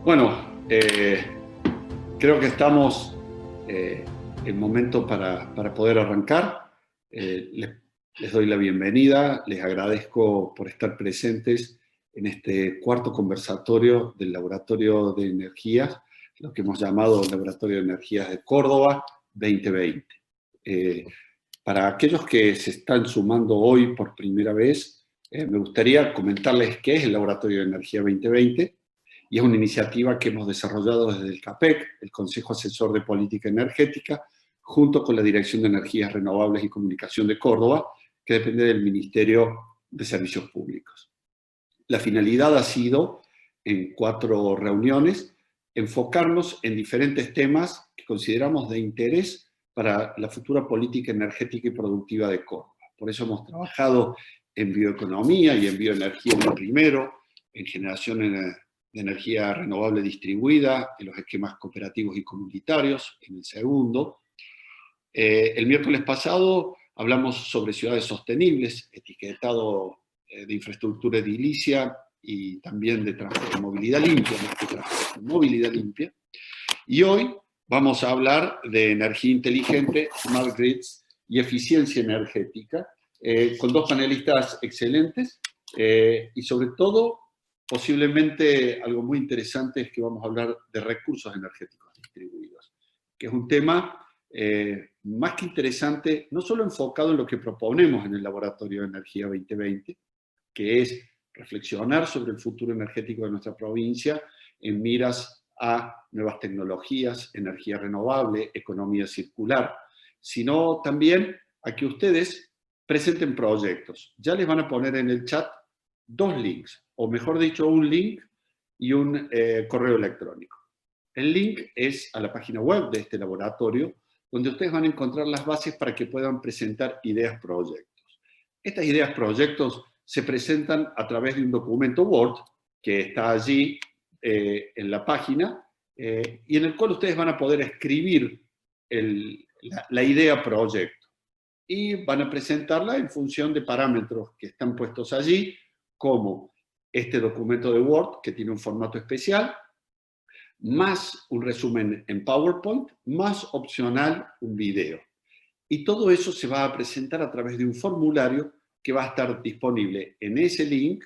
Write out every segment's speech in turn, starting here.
Bueno, creo que estamos en momento para poder arrancar. Les doy la bienvenida, les agradezco por estar presentes en este cuarto conversatorio del Laboratorio de Energías, lo que hemos llamado Laboratorio de Energías de Córdoba 2020. Para aquellos que se están sumando hoy por primera vez, me gustaría comentarles qué es el Laboratorio de Energía 2020, y es una iniciativa que hemos desarrollado desde el CAPEC, el Consejo Asesor de Política Energética, junto con la Dirección de Energías Renovables y Comunicación de Córdoba, que depende del Ministerio de Servicios Públicos. La finalidad ha sido, en 4 reuniones, enfocarnos en diferentes temas que consideramos de interés para la futura política energética y productiva de Córdoba. Por eso hemos trabajado en bioeconomía y en bioenergía en el primero, en generación de energía renovable distribuida, en los esquemas cooperativos y comunitarios, en el segundo. El miércoles pasado hablamos sobre ciudades sostenibles, etiquetado de infraestructura edilicia y también de movilidad limpia, Y hoy vamos a hablar de energía inteligente, smart grids y eficiencia energética, con 2 panelistas excelentes y sobre todo, posiblemente algo muy interesante es que vamos a hablar de recursos energéticos distribuidos, que es un tema más que interesante, no solo enfocado en lo que proponemos en el Laboratorio de Energía 2020, que es reflexionar sobre el futuro energético de nuestra provincia en miras a nuevas tecnologías, energía renovable, economía circular, sino también a que ustedes presenten proyectos. Ya les van a poner en el chat 2 links, o mejor dicho, un link y un correo electrónico. El link es a la página web de este laboratorio, donde ustedes van a encontrar las bases para que puedan presentar ideas proyectos. Estas ideas proyectos se presentan a través de un documento Word que está allí en la página y en el cual ustedes van a poder escribir la idea proyecto y van a presentarla en función de parámetros que están puestos allí, como este documento de Word que tiene un formato especial, más un resumen en PowerPoint, más opcional un video. Y todo eso se va a presentar a través de un formulario que va a estar disponible en ese link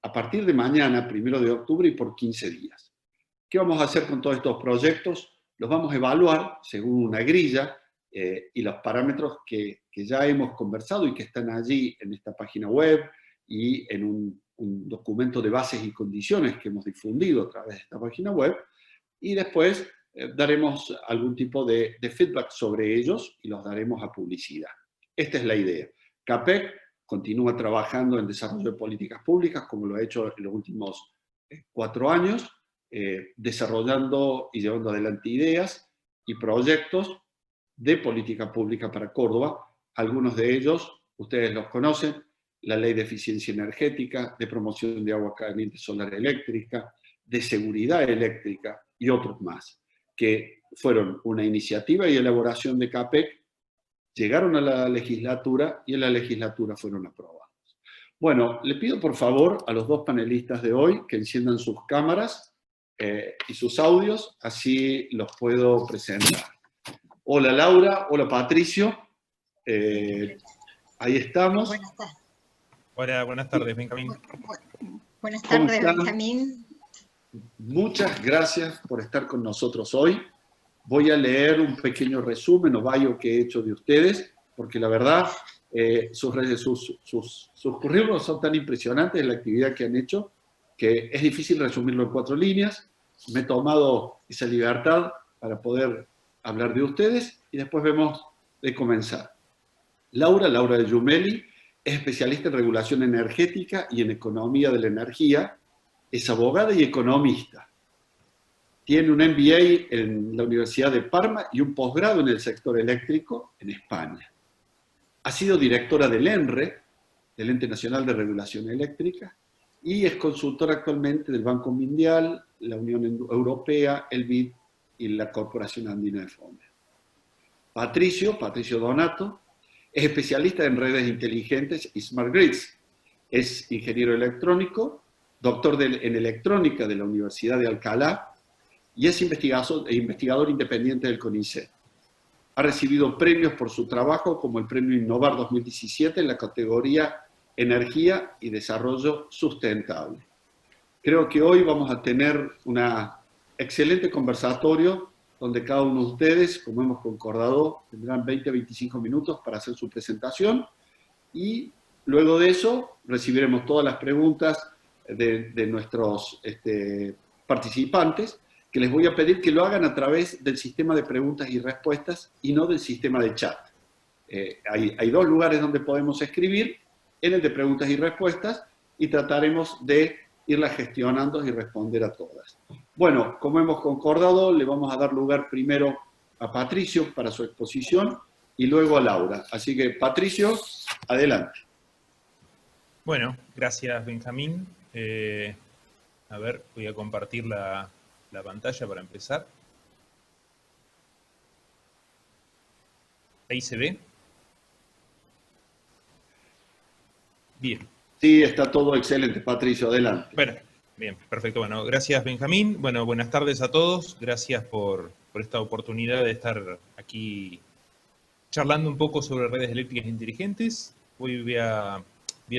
a partir de mañana, 1 de octubre, y por 15 días. ¿Qué vamos a hacer con todos estos proyectos? Los vamos a evaluar según una grilla y los parámetros que ya hemos conversado y que están allí en esta página web y en un documento de bases y condiciones que hemos difundido a través de esta página web, y después daremos algún tipo de feedback sobre ellos y los daremos a publicidad. Esta es la idea. CAPEC continúa trabajando en desarrollo de políticas públicas, como lo ha hecho en los últimos 4 años, desarrollando y llevando adelante ideas y proyectos de política pública para Córdoba. Algunos de ellos, ustedes los conocen: la Ley de Eficiencia Energética, de promoción de agua caliente solar eléctrica, de seguridad eléctrica y otros más, que fueron una iniciativa y elaboración de CAPEC, llegaron a la legislatura y en la legislatura fueron aprobados. Bueno, le pido por favor a los 2 panelistas de hoy que enciendan sus cámaras y sus audios, así los puedo presentar. Hola Laura, hola Patricio, ahí estamos. Buenas tardes. Hola, buenas tardes, Benjamín. Buenas tardes, Benjamín. Muchas gracias por estar con nosotros hoy. Voy a leer un pequeño resumen o bio que he hecho de ustedes, porque la verdad sus currículos son tan impresionantes en la actividad que han hecho, que es difícil resumirlo en 4 líneas. Me he tomado esa libertad para poder hablar de ustedes y después vemos de comenzar. Laura de Giumelli es especialista en regulación energética y en economía de la energía, es abogada y economista. Tiene un MBA en la Universidad de Parma y un posgrado en el sector eléctrico en España. Ha sido directora del ENRE, del Ente Nacional de Regulación Eléctrica, y es consultora actualmente del Banco Mundial, la Unión Europea, el BID y la Corporación Andina de Fomento. Patricio Donato, es especialista en redes inteligentes y smart grids. Es ingeniero electrónico doctor en electrónica de la Universidad de Alcalá y es investigador independiente del CONICET. Ha recibido premios por su trabajo como el Premio Innovar 2017 en la categoría Energía y Desarrollo Sustentable. Creo que hoy vamos a tener un excelente conversatorio donde cada uno de ustedes, como hemos concordado, tendrán 20 a 25 minutos para hacer su presentación y luego de eso recibiremos todas las preguntas de nuestros participantes, que les voy a pedir que lo hagan a través del sistema de preguntas y respuestas y no del sistema de chat. Hay dos lugares donde podemos escribir, en el de preguntas y respuestas, y trataremos de irlas gestionando y responder a todas. Bueno, como hemos concordado, le vamos a dar lugar primero a Patricio para su exposición y luego a Laura. Así que, Patricio, adelante. Bueno, gracias, Benjamín. A ver, voy a compartir la pantalla para empezar. ¿Ahí se ve? Bien. Sí, está todo excelente, Patricio, adelante. Bueno, bien, perfecto. Bueno, gracias, Benjamín. Bueno, buenas tardes a todos. Gracias por esta oportunidad de estar aquí charlando un poco sobre redes eléctricas inteligentes. Hoy voy a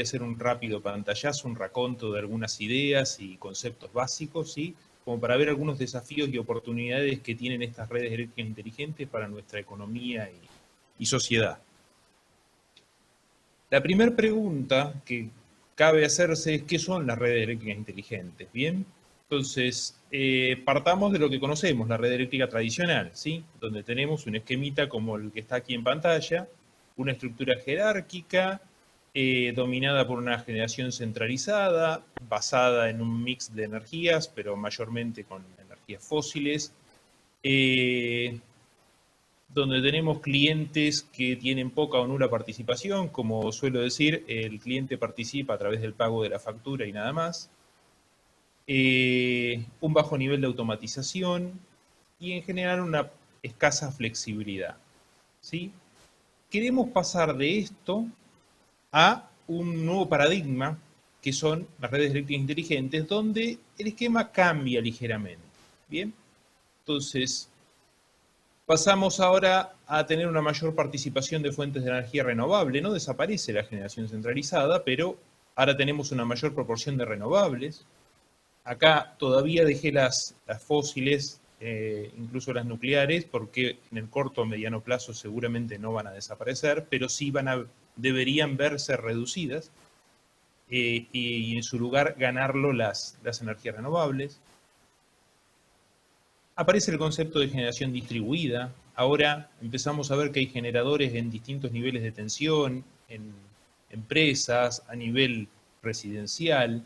hacer un rápido pantallazo, un raconto de algunas ideas y conceptos básicos, ¿sí? Como para ver algunos desafíos y oportunidades que tienen estas redes eléctricas inteligentes para nuestra economía y sociedad. La primera pregunta que cabe hacerse es ¿qué son las redes eléctricas inteligentes? Bien, entonces partamos de lo que conocemos, la red eléctrica tradicional, ¿sí? Donde tenemos un esquemita como el que está aquí en pantalla, una estructura jerárquica, dominada por una generación centralizada, basada en un mix de energías, pero mayormente con energías fósiles, donde tenemos clientes que tienen poca o nula participación, como suelo decir, el cliente participa a través del pago de la factura y nada más, un bajo nivel de automatización y en general una escasa flexibilidad, ¿sí? Queremos pasar de esto a un nuevo paradigma, que son las redes eléctricas inteligentes, donde el esquema cambia ligeramente. Bien, entonces pasamos ahora a tener una mayor participación de fuentes de energía renovable. No desaparece la generación centralizada, pero ahora tenemos una mayor proporción de renovables. Acá todavía dejé las fósiles, incluso las nucleares, porque en el corto o mediano plazo seguramente no van a desaparecer, pero sí deberían verse reducidas y en su lugar ganarlo las energías renovables. Aparece el concepto de generación distribuida. Ahora empezamos a ver que hay generadores en distintos niveles de tensión, en empresas, a nivel residencial.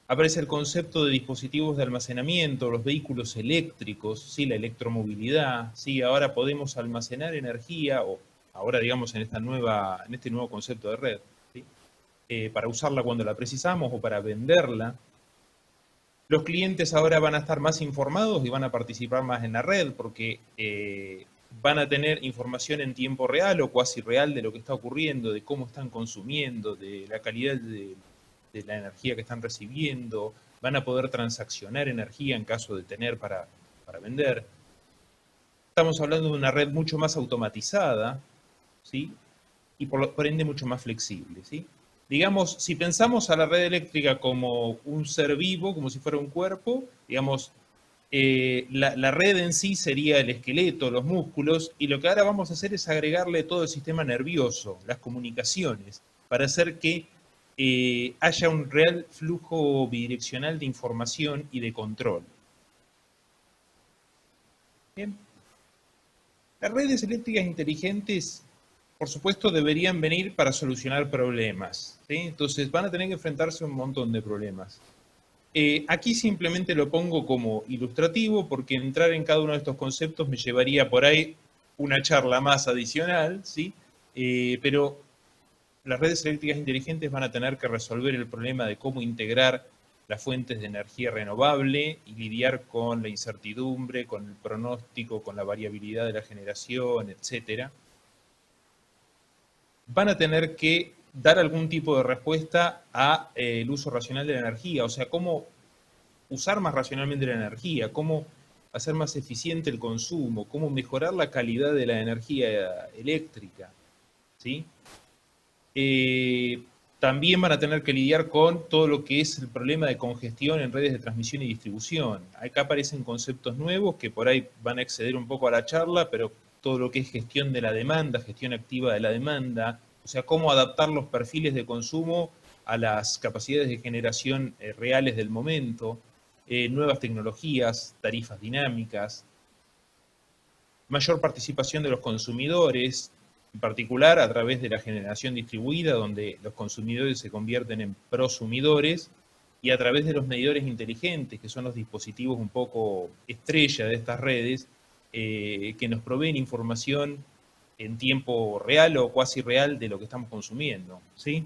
Aparece el concepto de dispositivos de almacenamiento, los vehículos eléctricos, ¿sí? La electromovilidad, ¿sí? Ahora podemos almacenar energía, o ahora digamos en este nuevo concepto de red, ¿sí? Para usarla cuando la precisamos o para venderla. Los clientes ahora van a estar más informados y van a participar más en la red porque van a tener información en tiempo real o cuasi real de lo que está ocurriendo, de cómo están consumiendo, de la calidad de la energía que están recibiendo, van a poder transaccionar energía en caso de tener para vender. Estamos hablando de una red mucho más automatizada, ¿sí? Y por ende mucho más flexible, ¿sí? Digamos, si pensamos a la red eléctrica como un ser vivo, como si fuera un cuerpo, digamos, la red en sí sería el esqueleto, los músculos, y lo que ahora vamos a hacer es agregarle todo el sistema nervioso, las comunicaciones, para hacer que haya un real flujo bidireccional de información y de control. Bien. Las redes eléctricas inteligentes, por supuesto, deberían venir para solucionar problemas, ¿sí? Entonces van a tener que enfrentarse a un montón de problemas. Aquí simplemente lo pongo como ilustrativo porque entrar en cada uno de estos conceptos me llevaría por ahí una charla más adicional, ¿sí? Pero las redes eléctricas inteligentes van a tener que resolver el problema de cómo integrar las fuentes de energía renovable y lidiar con la incertidumbre, con el pronóstico, con la variabilidad de la generación, etc. Van a tener que dar algún tipo de respuesta a el uso racional de la energía, o sea, cómo usar más racionalmente la energía, cómo hacer más eficiente el consumo, cómo mejorar la calidad de la energía eléctrica, ¿sí? También van a tener que lidiar con todo lo que es el problema de congestión en redes de transmisión y distribución. Acá aparecen conceptos nuevos que por ahí van a exceder un poco a la charla, pero todo lo que es gestión de la demanda, gestión activa de la demanda, o sea, cómo adaptar los perfiles de consumo a las capacidades de generación reales del momento, nuevas tecnologías, tarifas dinámicas, mayor participación de los consumidores, en particular a través de la generación distribuida, donde los consumidores se convierten en prosumidores, y a través de los medidores inteligentes, que son los dispositivos un poco estrella de estas redes, que nos proveen información en tiempo real o cuasi real de lo que estamos consumiendo, ¿sí?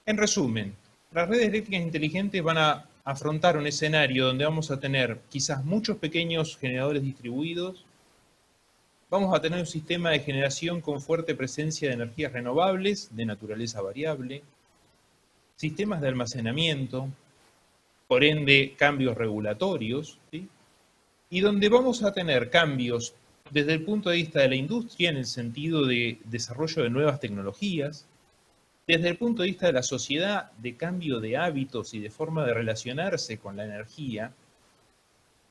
En resumen, las redes eléctricas inteligentes van a afrontar un escenario donde vamos a tener quizás muchos pequeños generadores distribuidos, vamos a tener un sistema de generación con fuerte presencia de energías renovables de naturaleza variable, sistemas de almacenamiento, por ende cambios regulatorios, ¿sí? Y donde vamos a tener cambios desde el punto de vista de la industria en el sentido de desarrollo de nuevas tecnologías, desde el punto de vista de la sociedad, de cambio de hábitos y de forma de relacionarse con la energía,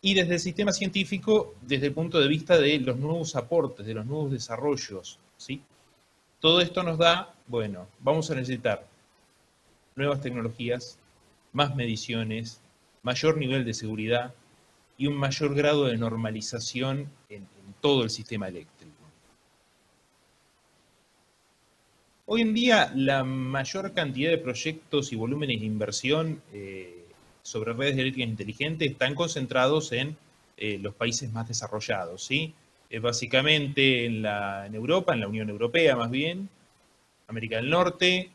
y desde el sistema científico, desde el punto de vista de los nuevos aportes, de los nuevos desarrollos, ¿sí? Todo esto nos da, bueno, vamos a necesitar nuevas tecnologías, más mediciones, mayor nivel de seguridad y un mayor grado de normalización en todo el sistema eléctrico. Hoy en día, la mayor cantidad de proyectos y volúmenes de inversión sobre redes eléctricas inteligentes están concentrados en los países más desarrollados, ¿sí? Básicamente en Europa, en la Unión Europea más bien, América del Norte,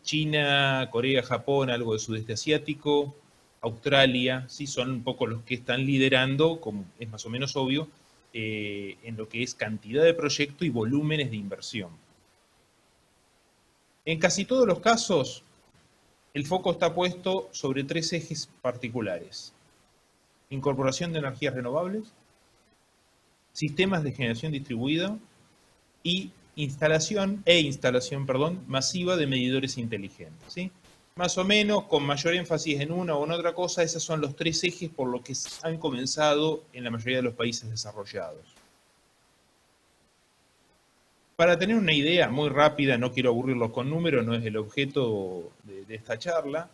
China, Corea, Japón, algo de sudeste asiático, Australia, ¿sí? Son un poco los que están liderando, como es más o menos obvio, en lo que es cantidad de proyectos y volúmenes de inversión. En casi todos los casos, el foco está puesto sobre tres ejes particulares: incorporación de energías renovables, sistemas de generación distribuida y instalación masiva de medidores inteligentes, ¿sí? Más o menos, con mayor énfasis en una o en otra cosa, esos son los tres ejes por los que han comenzado en la mayoría de los países desarrollados. Para tener una idea muy rápida, no quiero aburrirlos con números, no es el objeto de esta charla,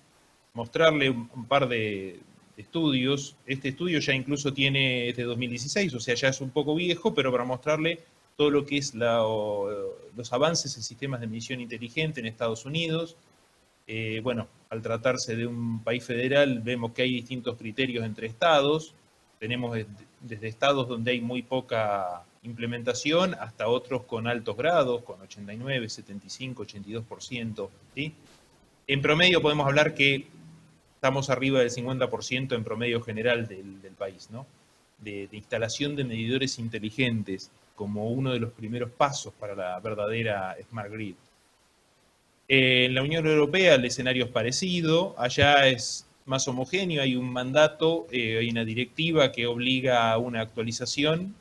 mostrarle un par de estudios. Este estudio ya incluso es de 2016, o sea, ya es un poco viejo, pero para mostrarle todo lo que es los avances en sistemas de medición inteligente en Estados Unidos. Bueno, al tratarse de un país federal, vemos que hay distintos criterios entre estados. Tenemos desde estados donde hay muy poca implementación hasta otros con altos grados, con 89, 75, 82%, ¿sí? En promedio podemos hablar que estamos arriba del 50% en promedio general del país, ¿no? De instalación de medidores inteligentes como uno de los primeros pasos para la verdadera Smart Grid. En la Unión Europea el escenario es parecido, allá es más homogéneo, hay un mandato, hay una directiva que obliga a una actualización.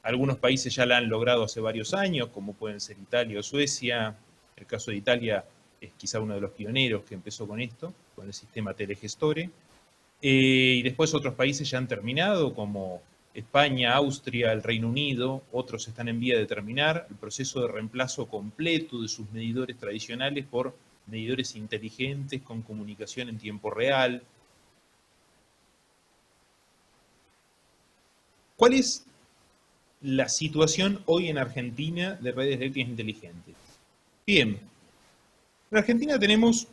Algunos países ya la han logrado hace varios años, como pueden ser Italia o Suecia. El caso de Italia es quizá uno de los pioneros que empezó con esto, con el sistema Telegestore. Y después otros países ya han terminado, como España, Austria, el Reino Unido, otros están en vía de terminar el proceso de reemplazo completo de sus medidores tradicionales por medidores inteligentes con comunicación en tiempo real. ¿Cuál es la situación hoy en Argentina de redes eléctricas inteligentes? Bien, en Argentina tenemos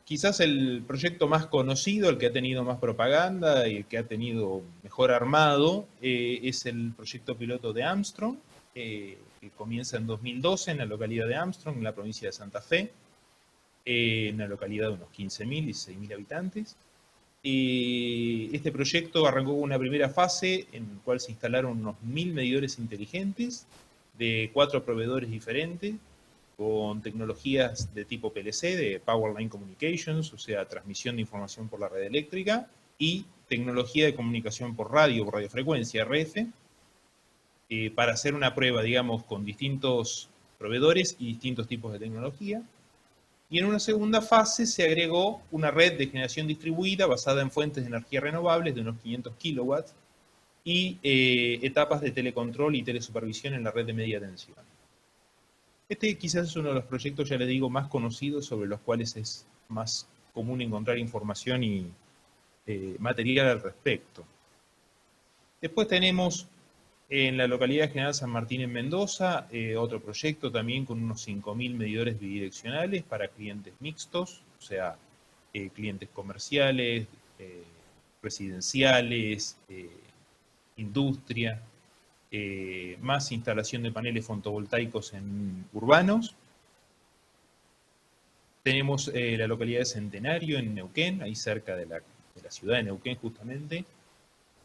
quizás el proyecto más conocido, el que ha tenido más propaganda y el que ha tenido mejor armado, es el proyecto piloto de Armstrong, que comienza en 2012 en la localidad de Armstrong, en la provincia de Santa Fe, en una localidad de unos 15.000 y 16.000 habitantes. Este proyecto arrancó con una primera fase en la cual se instalaron unos 1.000 medidores inteligentes de 4 proveedores diferentes, con tecnologías de tipo PLC, de Power Line Communications, o sea, transmisión de información por la red eléctrica, y tecnología de comunicación por radio, por radiofrecuencia, RF, para hacer una prueba, digamos, con distintos proveedores y distintos tipos de tecnología. Y en una segunda fase se agregó una red de generación distribuida basada en fuentes de energía renovables de unos 500 kilowatts y etapas de telecontrol y telesupervisión en la red de media tensión. Este quizás es uno de los proyectos, ya les digo, más conocidos, sobre los cuales es más común encontrar información y material al respecto. Después tenemos en la localidad de General San Martín en Mendoza, otro proyecto también con unos 5.000 medidores bidireccionales para clientes mixtos, o sea, clientes comerciales, residenciales, industria, más instalación de paneles fotovoltaicos en urbanos. Tenemos la localidad de Centenario en Neuquén, ahí cerca de la ciudad de Neuquén justamente.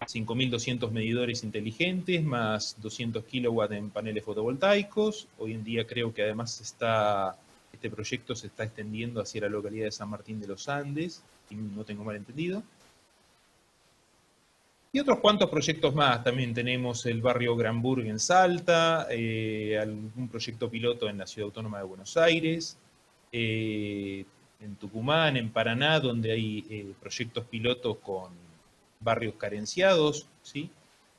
5.200 medidores inteligentes, más 200 kilowatts en paneles fotovoltaicos. Hoy en día creo que además este proyecto se está extendiendo hacia la localidad de San Martín de los Andes, si no tengo mal entendido. Y otros cuantos proyectos más. También tenemos el barrio Granburg en Salta, algún proyecto piloto en la Ciudad Autónoma de Buenos Aires, en Tucumán, en Paraná, donde hay proyectos pilotos con barrios carenciados, ¿sí?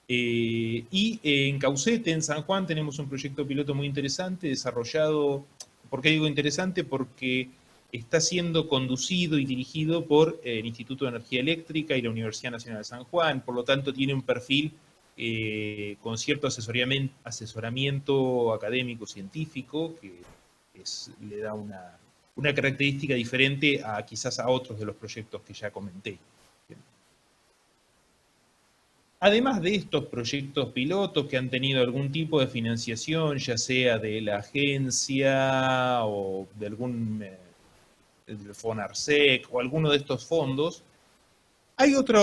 Y en Caucete, en San Juan, tenemos un proyecto piloto muy interesante, desarrollado. ¿Por qué digo interesante? Porque está siendo conducido y dirigido por el Instituto de Energía Eléctrica y la Universidad Nacional de San Juan, por lo tanto tiene un perfil con cierto asesoramiento académico, científico, que le da una característica diferente a quizás a otros de los proyectos que ya comenté. Además de estos proyectos pilotos que han tenido algún tipo de financiación, ya sea de la agencia o de algún del FONARSEC o alguno de estos fondos, hay otra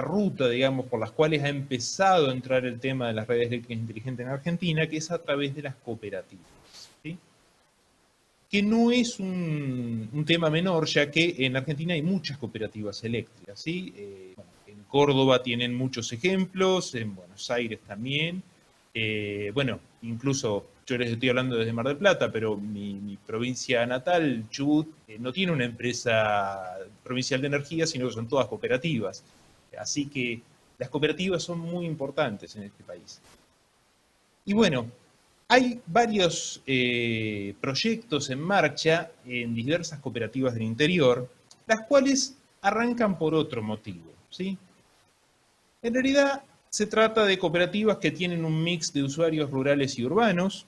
ruta, digamos, por las cuales ha empezado a entrar el tema de las redes eléctricas inteligentes en Argentina, que es a través de las cooperativas, ¿sí? Que no es un tema menor, ya que en Argentina hay muchas cooperativas eléctricas, ¿sí? En Córdoba tienen muchos ejemplos, en Buenos Aires también. Bueno, incluso yo les estoy hablando desde Mar del Plata, pero mi provincia natal, Chubut, no tiene una empresa provincial de energía, sino que son todas cooperativas. Así que las cooperativas son muy importantes en este país. Y bueno, hay varios proyectos en marcha en diversas cooperativas del interior, las cuales arrancan por otro motivo, ¿sí? En realidad se trata de cooperativas que tienen un mix de usuarios rurales y urbanos,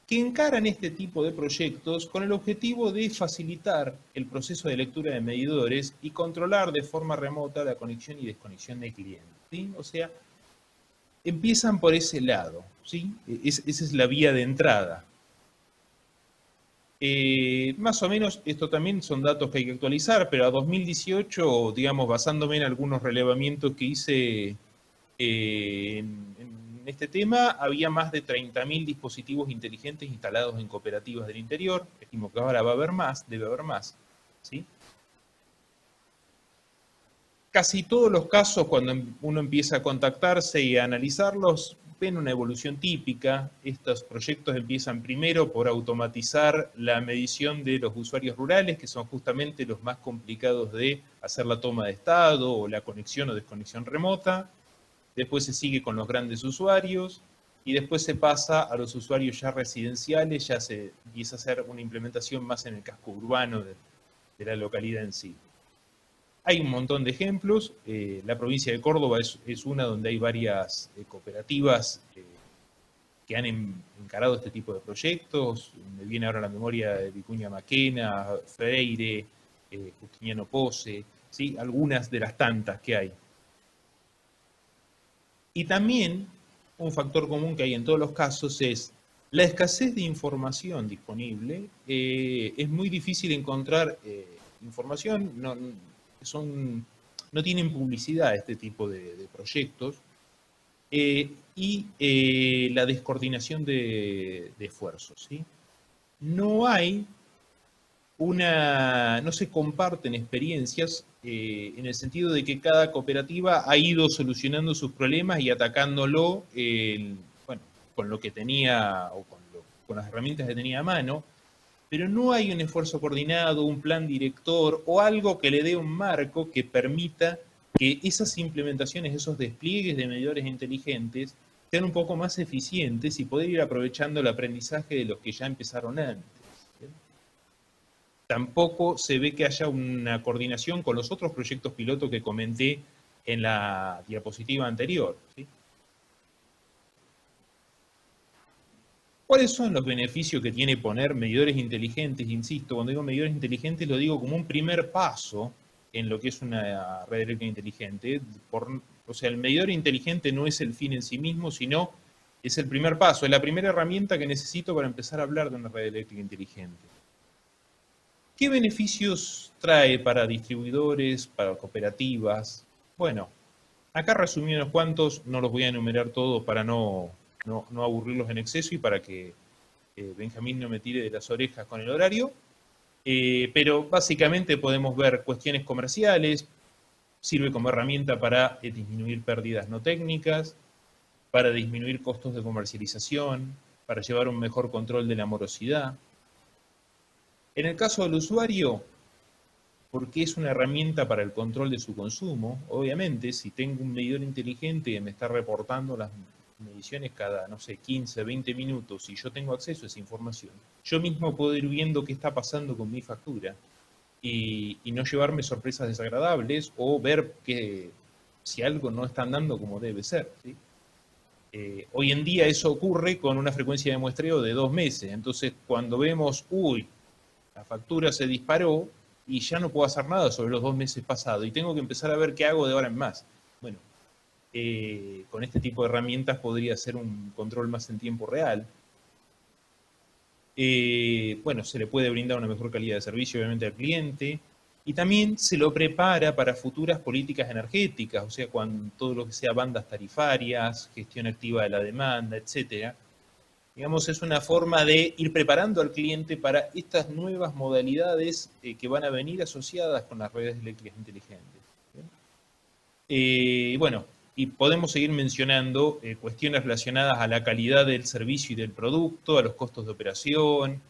que encaran este tipo de proyectos con el objetivo de facilitar el proceso de lectura de medidores y controlar de forma remota la conexión y desconexión de clientes, ¿sí? O sea, empiezan por ese lado, ¿sí? Esa es la vía de entrada. Más o menos, esto también son datos que hay que actualizar, pero a 2018, digamos, basándome en algunos relevamientos que hice en este tema, había más de 30.000 dispositivos inteligentes instalados en cooperativas del interior. Estimo que ahora va a haber más, debe haber más, ¿sí? Casi todos los casos, cuando uno empieza a contactarse y a analizarlos, ven una evolución típica. Estos proyectos empiezan primero por automatizar la medición de los usuarios rurales, que son justamente los más complicados de hacer la toma de estado o la conexión o desconexión remota. Después se sigue con los grandes usuarios y después se pasa a los usuarios ya residenciales, ya se empieza a hacer una implementación más en el casco urbano de la localidad en sí. Hay un montón de ejemplos. La provincia de Córdoba es una donde hay varias cooperativas que han encarado este tipo de proyectos. Me viene ahora a la memoria de Vicuña Maquena, Freire, Justiniano Pose, ¿sí? Algunas de las tantas que hay. Y también un factor común que hay en todos los casos es la escasez de información disponible. Es muy difícil encontrar información, no tienen publicidad este tipo de proyectos. y la descoordinación de esfuerzos, ¿sí? No se comparten experiencias en el sentido de que cada cooperativa ha ido solucionando sus problemas y atacándolo, bueno, con lo que tenía o con las herramientas que tenía a mano, pero no hay un esfuerzo coordinado, un plan director o algo que le dé un marco que permita que esas implementaciones, esos despliegues de medidores inteligentes sean un poco más eficientes y poder ir aprovechando el aprendizaje de los que ya empezaron antes. Tampoco se ve que haya una coordinación con los otros proyectos piloto que comenté en la diapositiva anterior, ¿sí? ¿Cuáles son los beneficios que tiene poner medidores inteligentes? Insisto, cuando digo medidores inteligentes lo digo como un primer paso en lo que es una red eléctrica inteligente. O sea, el medidor inteligente no es el fin en sí mismo, sino es el primer paso, es la primera herramienta que necesito para empezar a hablar de una red eléctrica inteligente. ¿Qué beneficios trae para distribuidores, para cooperativas? Bueno, acá resumí unos cuantos, no los voy a enumerar todos para no aburrirlos en exceso y para que Benjamín no me tire de las orejas con el horario. Pero básicamente podemos ver cuestiones comerciales, sirve como herramienta para disminuir pérdidas no técnicas, para disminuir costos de comercialización, para llevar un mejor control de la morosidad. En el caso del usuario, porque es una herramienta para el control de su consumo, obviamente, si tengo un medidor inteligente que me está reportando las mediciones cada, no sé, 15, 20 minutos y yo tengo acceso a esa información, yo mismo puedo ir viendo qué está pasando con mi factura y no llevarme sorpresas desagradables o ver que si algo no está andando como debe ser, ¿sí? Hoy en día eso ocurre con una frecuencia de muestreo de 2 meses, entonces cuando vemos, uy, la factura se disparó y ya no puedo hacer nada sobre los 2 meses pasados y tengo que empezar a ver qué hago de ahora en más. Bueno, con este tipo de herramientas podría hacer un control más en tiempo real. Bueno, se le puede brindar una mejor calidad de servicio, obviamente, al cliente. Y también se lo prepara para futuras políticas energéticas, o sea, cuando todo lo que sea bandas tarifarias, gestión activa de la demanda, etcétera. Digamos, es una forma de ir preparando al cliente para estas nuevas modalidades que van a venir asociadas con las redes eléctricas inteligentes. Bueno, y podemos seguir mencionando cuestiones relacionadas a la calidad del servicio y del producto, a los costos de operación,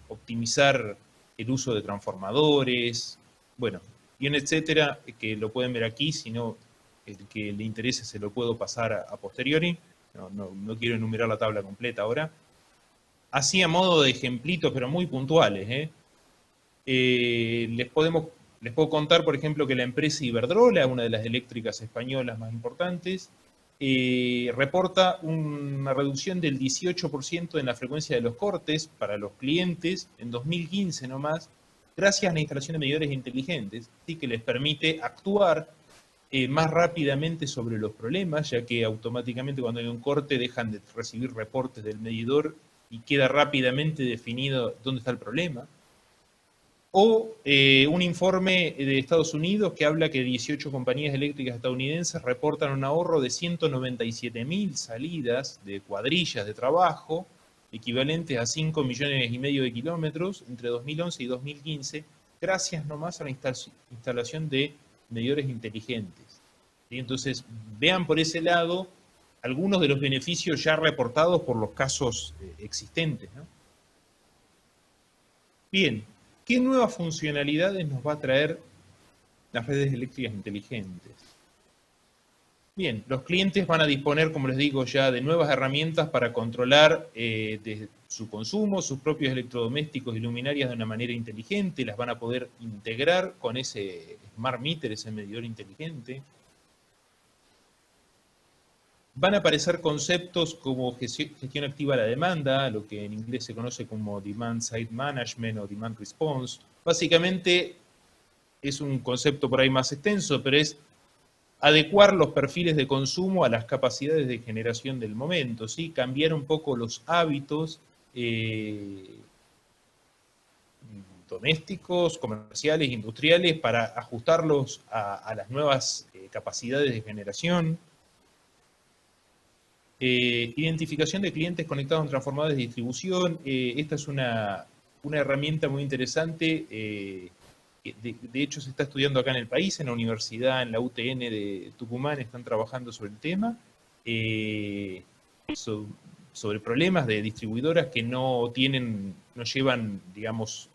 optimizar el uso de transformadores, bueno, y un etcétera, que lo pueden ver aquí, si no, el que le interese se lo puedo pasar a posteriori. No quiero enumerar la tabla completa ahora. Así a modo de ejemplitos, pero muy puntuales. Les puedo contar, por ejemplo, que la empresa Iberdrola, una de las eléctricas españolas más importantes, reporta una reducción del 18% en la frecuencia de los cortes para los clientes en 2015 nomás, gracias a la instalación de medidores inteligentes, ¿sí? Que les permite actuar más rápidamente sobre los problemas, ya que automáticamente cuando hay un corte dejan de recibir reportes del medidor y queda rápidamente definido dónde está el problema. O un informe de Estados Unidos que habla que 18 compañías eléctricas estadounidenses reportan un ahorro de 197.000 salidas de cuadrillas de trabajo, equivalentes a 5,5 millones de kilómetros entre 2011 y 2015, gracias nomás a la instalación de medidores inteligentes. ¿Sí? Entonces, vean por ese lado algunos de los beneficios ya reportados por los casos existentes, ¿no? Bien, ¿qué nuevas funcionalidades nos va a traer las redes eléctricas inteligentes? Bien, los clientes van a disponer, como les digo ya, de nuevas herramientas para controlar de su consumo, sus propios electrodomésticos y luminarias de una manera inteligente, las van a poder integrar con ese smart meter, ese medidor inteligente. Van a aparecer conceptos como gestión activa de la demanda, lo que en inglés se conoce como Demand Side Management o Demand Response. Básicamente es un concepto por ahí más extenso, pero es adecuar los perfiles de consumo a las capacidades de generación del momento, ¿sí? Cambiar un poco los hábitos domésticos, comerciales, industriales, para ajustarlos a las nuevas capacidades de generación. Identificación de clientes conectados en transformadores de distribución. Esta es una herramienta muy interesante. De hecho, se está estudiando acá en el país, en la universidad, en la UTN de Tucumán, están trabajando sobre el tema. Sobre problemas de distribuidoras que no llevan, digamos,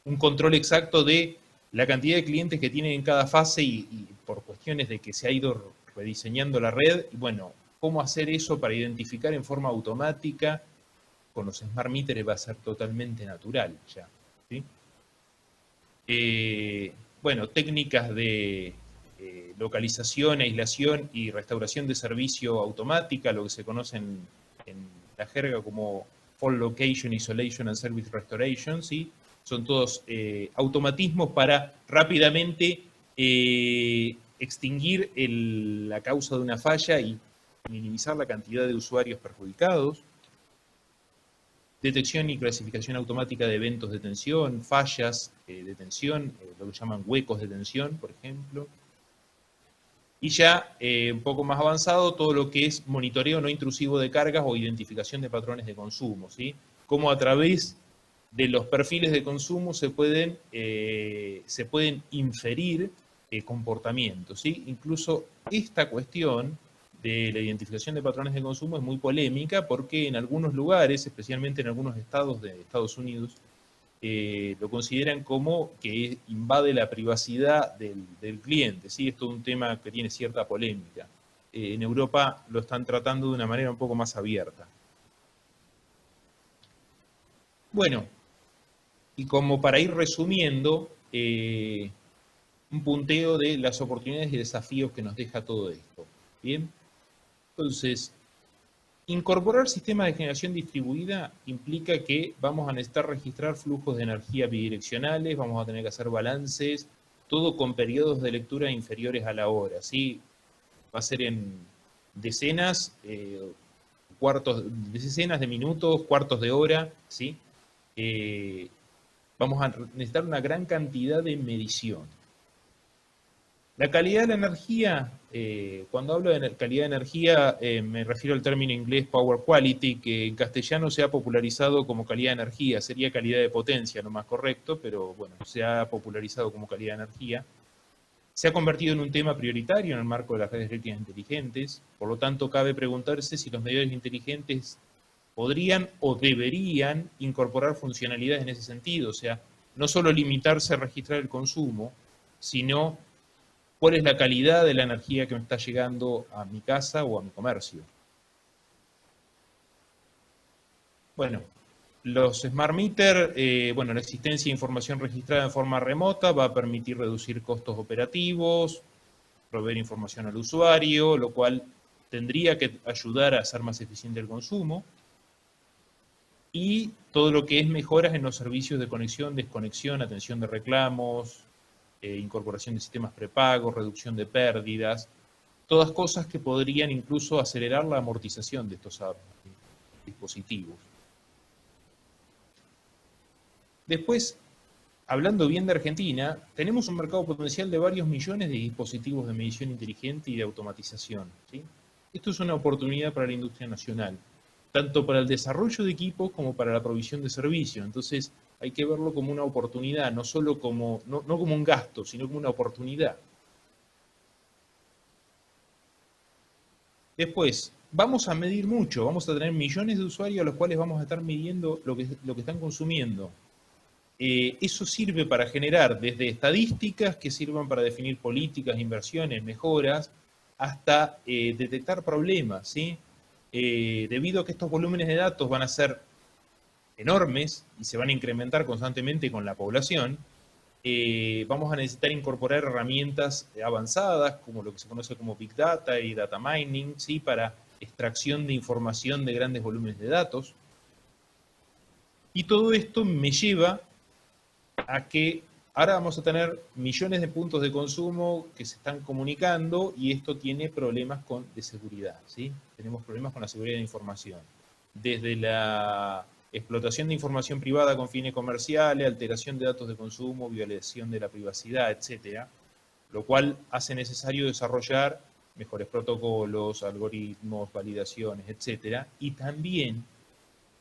un control exacto de la cantidad de clientes que tienen en cada fase y por cuestiones de que se ha ido rediseñando la red. Y bueno, cómo hacer eso para identificar en forma automática. Con los smart meters va a ser totalmente natural ya, ¿sí? Bueno, técnicas de localización, aislación y restauración de servicio automática, lo que se conoce en la jerga como Fault Location, Isolation and Service Restoration, ¿sí? Son todos automatismos para rápidamente extinguir la causa de una falla y minimizar la cantidad de usuarios perjudicados. Detección y clasificación automática de eventos de tensión, fallas de tensión, lo que llaman huecos de tensión, por ejemplo. Y ya un poco más avanzado, todo lo que es monitoreo no intrusivo de cargas o identificación de patrones de consumo, ¿sí? Cómo a través de los perfiles de consumo se pueden inferir comportamientos, ¿sí? Incluso esta cuestión de la identificación de patrones de consumo es muy polémica porque en algunos lugares, especialmente en algunos estados de Estados Unidos, lo consideran como que invade la privacidad del cliente, ¿sí? Esto es un tema que tiene cierta polémica. En Europa lo están tratando de una manera un poco más abierta. Bueno, y como para ir resumiendo, un punteo de las oportunidades y desafíos que nos deja todo esto. ¿Bien? Entonces, incorporar sistemas de generación distribuida implica que vamos a necesitar registrar flujos de energía bidireccionales, vamos a tener que hacer balances, todo con periodos de lectura inferiores a la hora, ¿sí? Va a ser en decenas, decenas de minutos, cuartos de hora, ¿sí? Vamos a necesitar una gran cantidad de medición. La calidad de la energía, cuando hablo de calidad de energía, me refiero al término inglés power quality, que en castellano se ha popularizado como calidad de energía, sería calidad de potencia, lo más correcto, pero bueno, se ha popularizado como calidad de energía. Se ha convertido en un tema prioritario en el marco de las redes eléctricas inteligentes, por lo tanto cabe preguntarse si los medidores inteligentes podrían o deberían incorporar funcionalidades en ese sentido, o sea, no solo limitarse a registrar el consumo, sino cuál es la calidad de la energía que me está llegando a mi casa o a mi comercio. Bueno, los smart meter, bueno, la existencia de información registrada en forma remota va a permitir reducir costos operativos, proveer información al usuario, lo cual tendría que ayudar a hacer más eficiente el consumo. Y todo lo que es mejoras en los servicios de conexión, desconexión, atención de reclamos, incorporación de sistemas prepagos, reducción de pérdidas, todas cosas que podrían incluso acelerar la amortización de estos dispositivos. Después, hablando bien de Argentina, tenemos un mercado potencial de varios millones de dispositivos de medición inteligente y de automatización, ¿sí? Esto es una oportunidad para la industria nacional, tanto para el desarrollo de equipos como para la provisión de servicios. Entonces, hay que verlo como una oportunidad, no solo como, no como un gasto, sino como una oportunidad. Después, vamos a medir mucho, vamos a tener millones de usuarios a los cuales vamos a estar midiendo lo que están consumiendo. Eso sirve para generar desde estadísticas que sirvan para definir políticas, inversiones, mejoras, hasta detectar problemas, ¿sí? Debido a que estos volúmenes de datos van a ser enormes y se van a incrementar constantemente con la población, vamos a necesitar incorporar herramientas avanzadas, como lo que se conoce como Big Data y Data Mining, ¿sí? Para extracción de información de grandes volúmenes de datos. Y todo esto me lleva a que ahora vamos a tener millones de puntos de consumo que se están comunicando y esto tiene problemas de seguridad, ¿sí? Tenemos problemas con la seguridad de información. Desde la explotación de información privada con fines comerciales, alteración de datos de consumo, violación de la privacidad, etcétera, lo cual hace necesario desarrollar mejores protocolos, algoritmos, validaciones, etc. Y también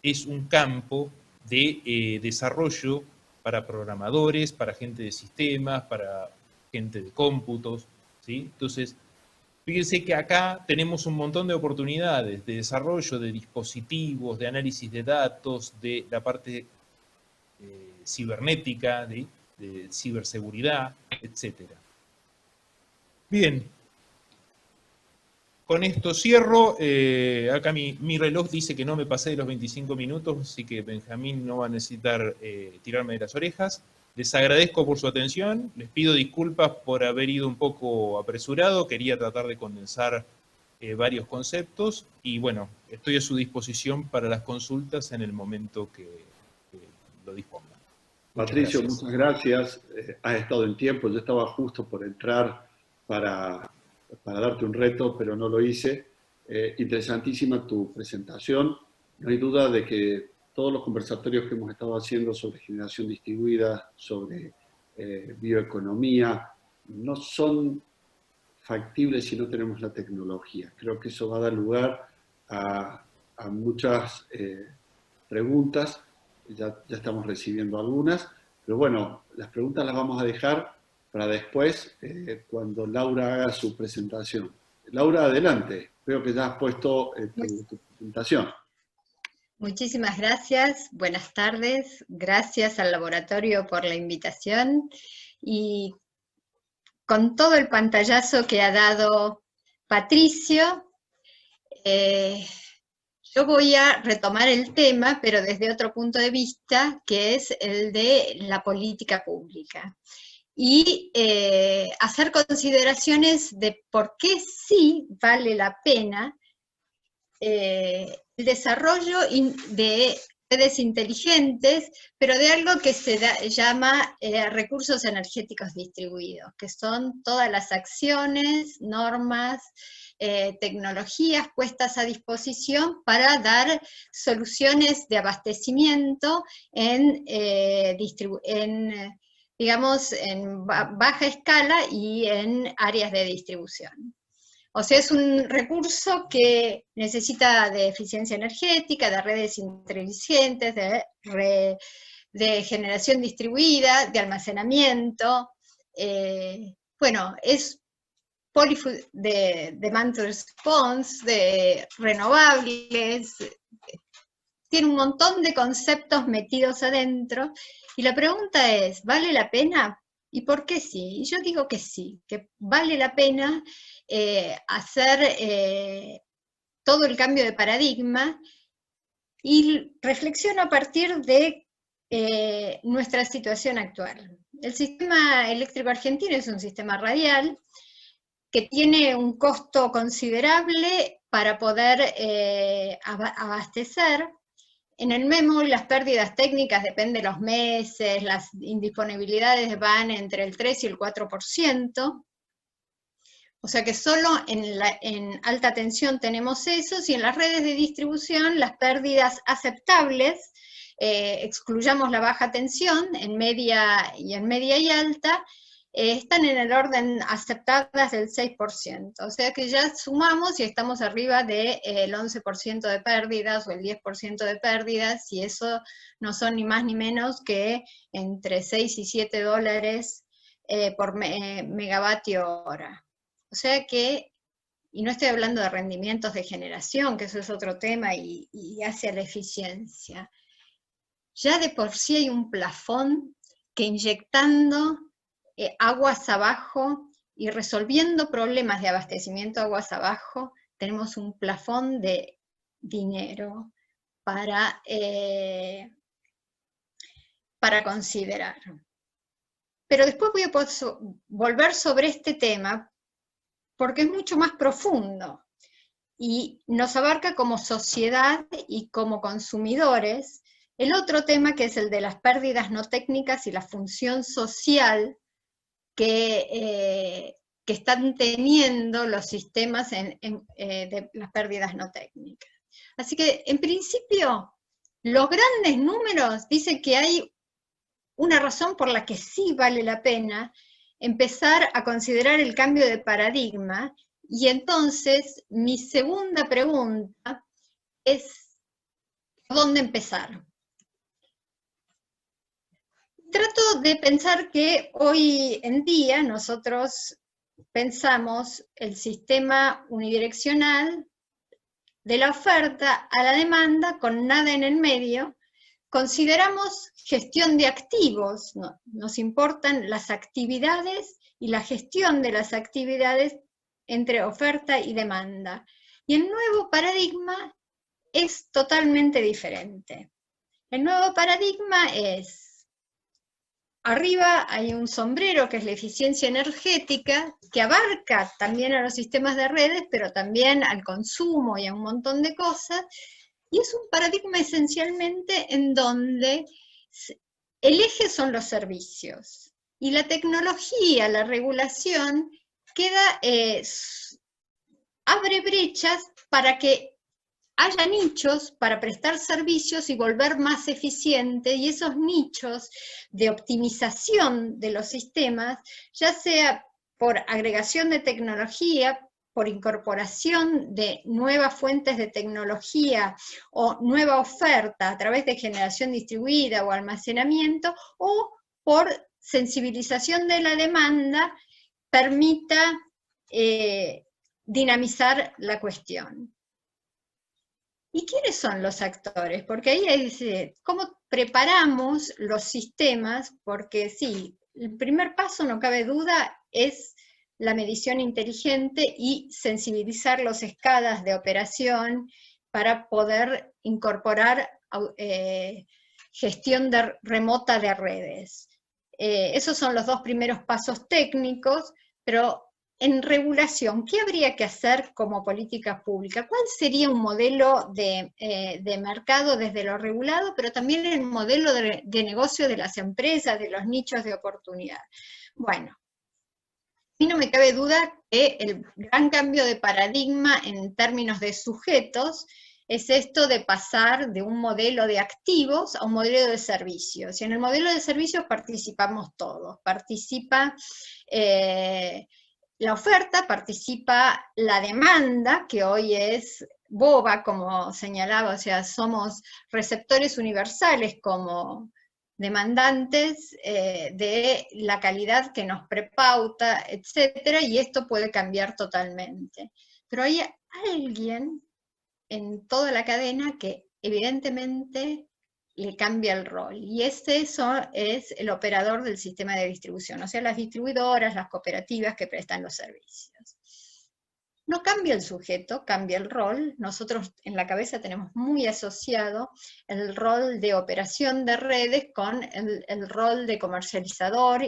es un campo de desarrollo para programadores, para gente de sistemas, para gente de cómputos, ¿sí? Entonces, fíjense que acá tenemos un montón de oportunidades de desarrollo de dispositivos, de análisis de datos, de la parte cibernética, de ciberseguridad, etc. Bien, con esto cierro. Acá mi reloj dice que no me pasé de los 25 minutos, así que Benjamín no va a necesitar tirarme de las orejas. Les agradezco por su atención, les pido disculpas por haber ido un poco apresurado, quería tratar de condensar varios conceptos, y bueno, estoy a su disposición para las consultas en el momento que lo disponga. Patricio, muchas gracias. Has estado en tiempo, yo estaba justo por entrar para darte un reto, pero no lo hice. Interesantísima tu presentación. No hay duda de que todos los conversatorios que hemos estado haciendo sobre generación distribuida, sobre bioeconomía, no son factibles si no tenemos la tecnología. Creo que eso va a dar lugar a muchas preguntas. Ya estamos recibiendo algunas, pero bueno, las preguntas las vamos a dejar para después, cuando Laura haga su presentación. Laura, adelante. Veo que ya has puesto tu presentación. Muchísimas gracias, buenas tardes, gracias al laboratorio por la invitación, y con todo el pantallazo que ha dado Patricio, yo voy a retomar el tema, pero desde otro punto de vista, que es el de la política pública. Y hacer consideraciones de por qué sí vale la pena el desarrollo de redes inteligentes, pero de algo que se llama recursos energéticos distribuidos, que son todas las acciones, normas, tecnologías puestas a disposición para dar soluciones de abastecimiento digamos, en baja escala y en áreas de distribución. O sea, es un recurso que necesita de eficiencia energética, de redes inteligentes, de generación distribuida, de almacenamiento. Bueno, es de demand response, de renovables, tiene un montón de conceptos metidos adentro, y la pregunta es, ¿vale la pena? ¿Y por qué sí? Y yo digo que sí, que vale la pena hacer todo el cambio de paradigma, y reflexiono a partir de nuestra situación actual. El sistema eléctrico argentino es un sistema radial que tiene un costo considerable para poder abastecer. En el memo, las pérdidas técnicas dependen de los meses, las indisponibilidades van entre el 3 y el 4%, o sea que solo en alta tensión tenemos eso, y en las redes de distribución las pérdidas aceptables, excluyamos la baja tensión, en media y alta, están en el orden aceptadas del 6%, o sea que ya sumamos y estamos arriba del 11% de pérdidas o el 10% de pérdidas, y eso no son ni más ni menos que entre 6 y 7 dólares por megavatio hora. O sea que, y no estoy hablando de rendimientos de generación, que eso es otro tema y hacia la eficiencia. Ya de por sí hay un plafón que, inyectando aguas abajo y resolviendo problemas de abastecimiento aguas abajo, tenemos un plafón de dinero para considerar. Pero después voy a volver sobre este tema, porque es mucho más profundo, y nos abarca como sociedad y como consumidores el otro tema, que es el de las pérdidas no técnicas y la función social que están teniendo los sistemas de las pérdidas no técnicas. Así que, en principio, los grandes números dicen que hay una razón por la que sí vale la pena empezar a considerar el cambio de paradigma, Y entonces, mi segunda pregunta es, ¿por dónde empezar? Trato de pensar que hoy en día nosotros pensamos el sistema unidireccional de la oferta a la demanda con nada en el medio. Consideramos gestión de activos, ¿no? Nos importan las actividades y la gestión de las actividades entre oferta y demanda. Y el nuevo paradigma es totalmente diferente. El nuevo paradigma es, arriba hay un sombrero que es la eficiencia energética, que abarca también a los sistemas de redes, pero también al consumo y a un montón de cosas, y es un paradigma esencialmente en donde el eje son los servicios, y la tecnología, la regulación, abre brechas para que haya nichos para prestar servicios y volver más eficiente, y esos nichos de optimización de los sistemas, ya sea por agregación de tecnología, por incorporación de nuevas fuentes de tecnología o nueva oferta a través de generación distribuida o almacenamiento, o por sensibilización de la demanda, permita dinamizar la cuestión. ¿Y quiénes son los actores? Porque ahí dice, ¿cómo preparamos los sistemas? Porque sí, el primer paso, no cabe duda, es la medición inteligente y sensibilizar las escalas de operación para poder incorporar gestión remota de redes. Esos son los dos primeros pasos técnicos, pero en regulación, ¿qué habría que hacer como política pública? ¿Cuál sería un modelo de mercado desde lo regulado, pero también el modelo de negocio de las empresas, de los nichos de oportunidad? Bueno, a mí no me cabe duda que el gran cambio de paradigma en términos de sujetos es esto de pasar de un modelo de activos a un modelo de servicios. Y en el modelo de servicios participamos todos. Participa la oferta, participa la demanda, que hoy es boba, como señalaba, o sea, somos receptores universales como demandantes de la calidad que nos prepauta, etcétera, y esto puede cambiar totalmente. Pero hay alguien en toda la cadena que evidentemente le cambia el rol, y eso es el operador del sistema de distribución, o sea, las distribuidoras, las cooperativas que prestan los servicios. No cambia el sujeto, cambia el rol. Nosotros en la cabeza tenemos muy asociado el rol de operación de redes con el rol de comercializador,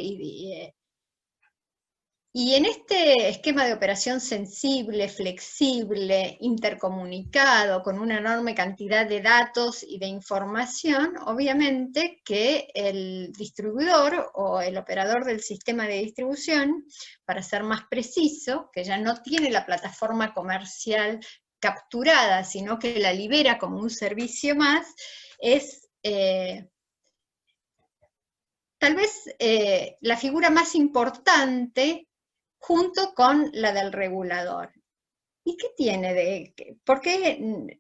y en este esquema de operación sensible, flexible, intercomunicado, con una enorme cantidad de datos y de información, obviamente que el distribuidor o el operador del sistema de distribución, para ser más preciso, que ya no tiene la plataforma comercial capturada, sino que la libera como un servicio más, es tal vez la figura más importante junto con la del regulador. ¿Y qué tiene por qué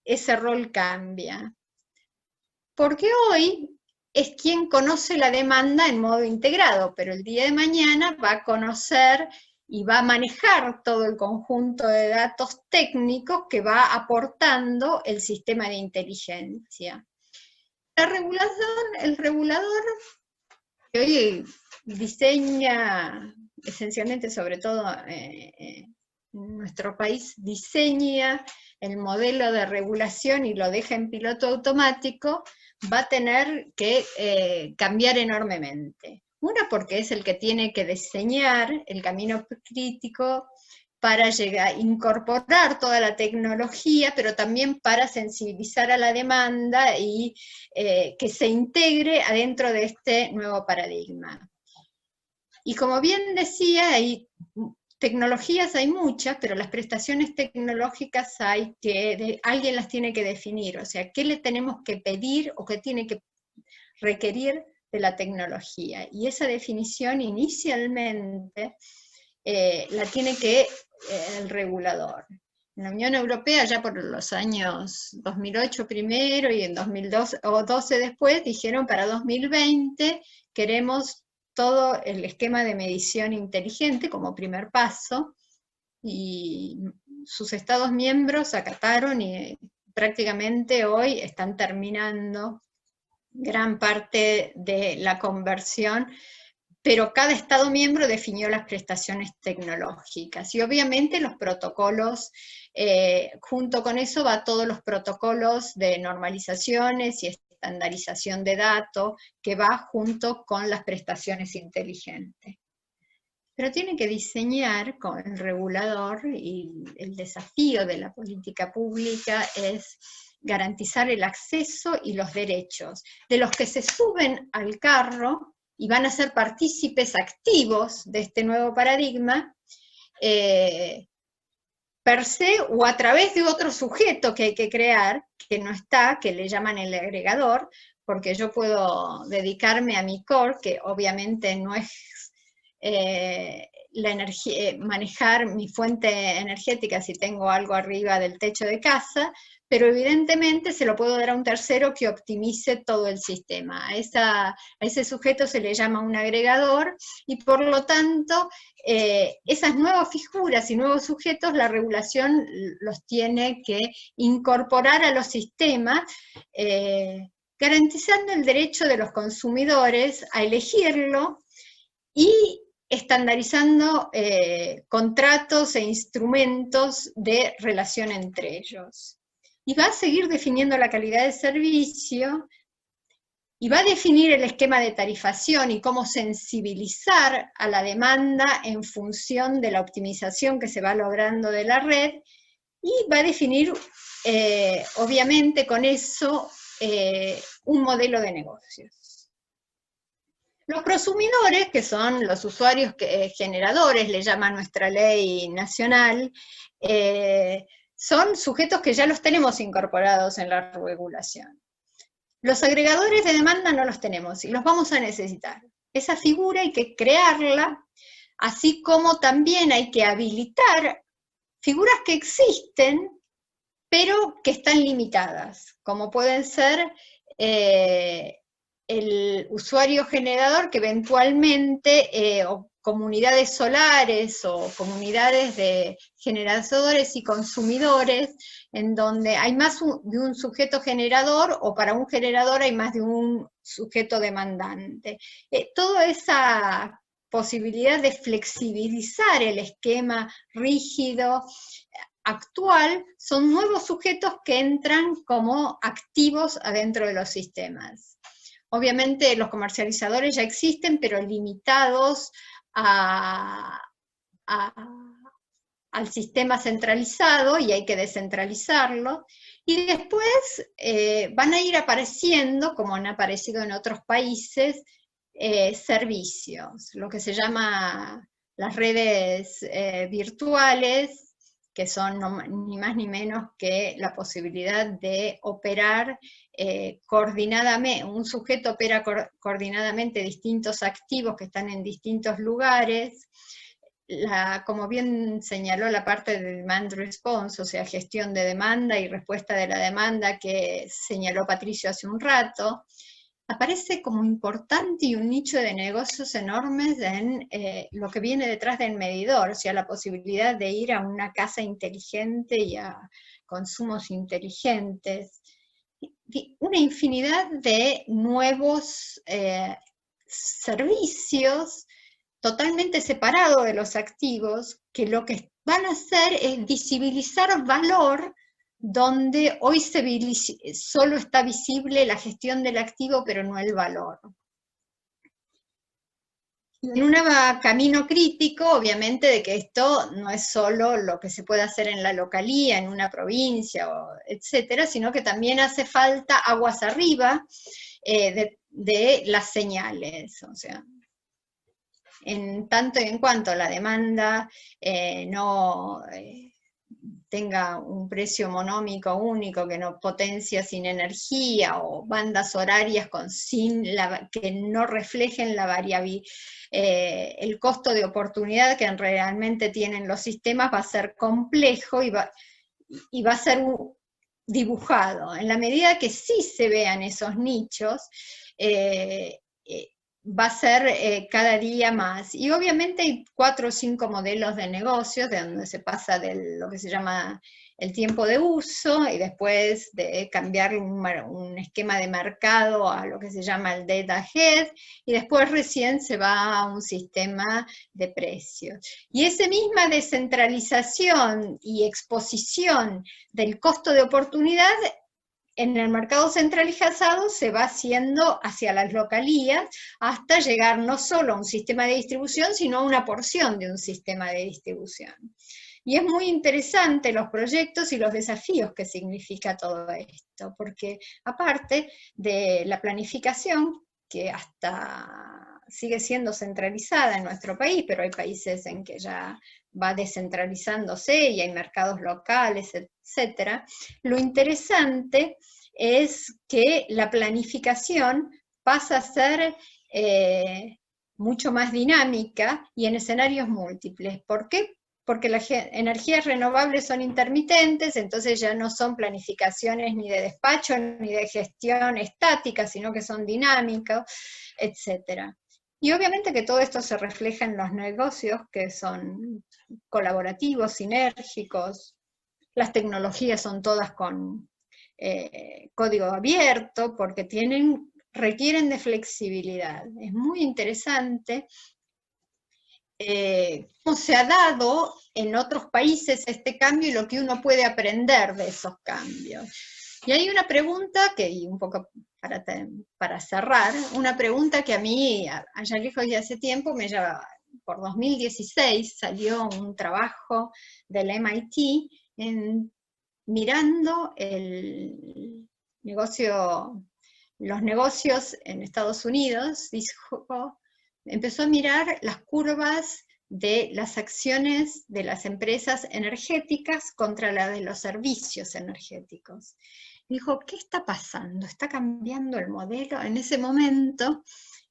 ese rol cambia? Porque hoy es quien conoce la demanda en modo integrado, pero el día de mañana va a conocer y va a manejar todo el conjunto de datos técnicos que va aportando el sistema de inteligencia. El regulador que hoy diseña, esencialmente, sobre todo en nuestro país, diseña el modelo de regulación y lo deja en piloto automático, va a tener que cambiar enormemente. Una, porque es el que tiene que diseñar el camino crítico para llegar a incorporar toda la tecnología, pero también para sensibilizar a la demanda y que se integre adentro de este nuevo paradigma. Y como bien decía, tecnologías hay muchas, pero las prestaciones tecnológicas alguien las tiene que definir, o sea, ¿qué le tenemos que pedir o qué tiene que requerir de la tecnología? Y esa definición inicialmente la tiene que el regulador. En la Unión Europea, ya por los años 2008 primero y en 2012 después, dijeron para 2020 queremos todo el esquema de medición inteligente como primer paso, y sus Estados miembros acataron y prácticamente hoy están terminando gran parte de la conversión, pero cada Estado miembro definió las prestaciones tecnológicas y obviamente los protocolos, junto con eso va todos los protocolos de normalizaciones y estandarización de datos que va junto con las prestaciones inteligentes. Pero tiene que diseñar con el regulador, y el desafío de la política pública es garantizar el acceso y los derechos de los que se suben al carro y van a ser partícipes activos de este nuevo paradigma, per se o a través de otro sujeto que hay que crear, que no está, que le llaman el agregador, porque yo puedo dedicarme a mi core, que obviamente no es la energía, manejar mi fuente energética si tengo algo arriba del techo de casa, pero evidentemente se lo puedo dar a un tercero que optimice todo el sistema. A ese sujeto se le llama un agregador, y por lo tanto, esas nuevas figuras y nuevos sujetos, la regulación los tiene que incorporar a los sistemas, garantizando el derecho de los consumidores a elegirlo y estandarizando contratos e instrumentos de relación entre ellos. Y va a seguir definiendo la calidad de servicio, y va a definir el esquema de tarifación y cómo sensibilizar a la demanda en función de la optimización que se va logrando de la red, y va a definir, obviamente con eso, un modelo de negocios. Los prosumidores, que son los usuarios generadores, le llama nuestra ley nacional, son sujetos que ya los tenemos incorporados en la regulación. Los agregadores de demanda no los tenemos y los vamos a necesitar. Esa figura hay que crearla, así como también hay que habilitar figuras que existen, pero que están limitadas, como pueden ser el usuario generador, que eventualmente, o comunidades solares o comunidades de generadores y consumidores, en donde hay más de un sujeto generador, o para un generador hay más de un sujeto demandante. Toda esa posibilidad de flexibilizar el esquema rígido actual son nuevos sujetos que entran como activos adentro de los sistemas. Obviamente los comercializadores ya existen, pero limitados al sistema centralizado, y hay que descentralizarlo. Y después van a ir apareciendo, como han aparecido en otros países, servicios, lo que se llama las redes virtuales, que son ni más ni menos que la posibilidad de operar coordinadamente. Un sujeto opera coordinadamente distintos activos que están en distintos lugares. Como bien señaló la parte de demand response, o sea, gestión de demanda y respuesta de la demanda, que señaló Patricio hace un rato, aparece como importante y un nicho de negocios enormes en lo que viene detrás del medidor, o sea, la posibilidad de ir a una casa inteligente y a consumos inteligentes. Una infinidad de nuevos servicios totalmente separados de los activos, que lo que van a hacer es visibilizar valor donde hoy solo está visible la gestión del activo, pero no el valor. En un camino crítico, obviamente, de que esto no es solo lo que se puede hacer en la localía, en una provincia, etcétera, sino que también hace falta aguas arriba de las señales, o sea, en tanto y en cuanto la demanda no tenga un precio monómico único que no potencia sin energía, o bandas horarias que no reflejen la variabilidad, el costo de oportunidad que realmente tienen los sistemas, va a ser complejo y va a ser dibujado. En la medida que sí se vean esos nichos, va a ser cada día más. Y obviamente hay 4 o 5 modelos de negocios, de donde se pasa de lo que se llama el tiempo de uso, y después de cambiar un esquema de mercado a lo que se llama el data head, y después recién se va a un sistema de precios. Y esa misma descentralización y exposición del costo de oportunidad en el mercado centralizado se va haciendo hacia las localías, hasta llegar no solo a un sistema de distribución, sino a una porción de un sistema de distribución. Y es muy interesante los proyectos y los desafíos que significa todo esto, porque aparte de la planificación, que hasta sigue siendo centralizada en nuestro país, pero hay países en que ya va descentralizándose y hay mercados locales, etc. Lo interesante es que la planificación pasa a ser mucho más dinámica y en escenarios múltiples. ¿Por qué? Porque las energías renovables son intermitentes, entonces ya no son planificaciones ni de despacho ni de gestión estática, sino que son dinámicas, etc. Y obviamente que todo esto se refleja en los negocios, que son colaborativos, sinérgicos. Las tecnologías son todas con código abierto, porque requieren de flexibilidad. Es muy interesante cómo se ha dado en otros países este cambio y lo que uno puede aprender de esos cambios. Y hay una pregunta que, y un poco para cerrar, una pregunta que a mí, allá lejos y hace tiempo, me lleva, por 2016 salió un trabajo del MIT mirando los negocios en Estados Unidos. Empezó a mirar las curvas de las acciones de las empresas energéticas contra la de los servicios energéticos. Dijo, ¿qué está pasando? ¿Está cambiando el modelo? En ese momento,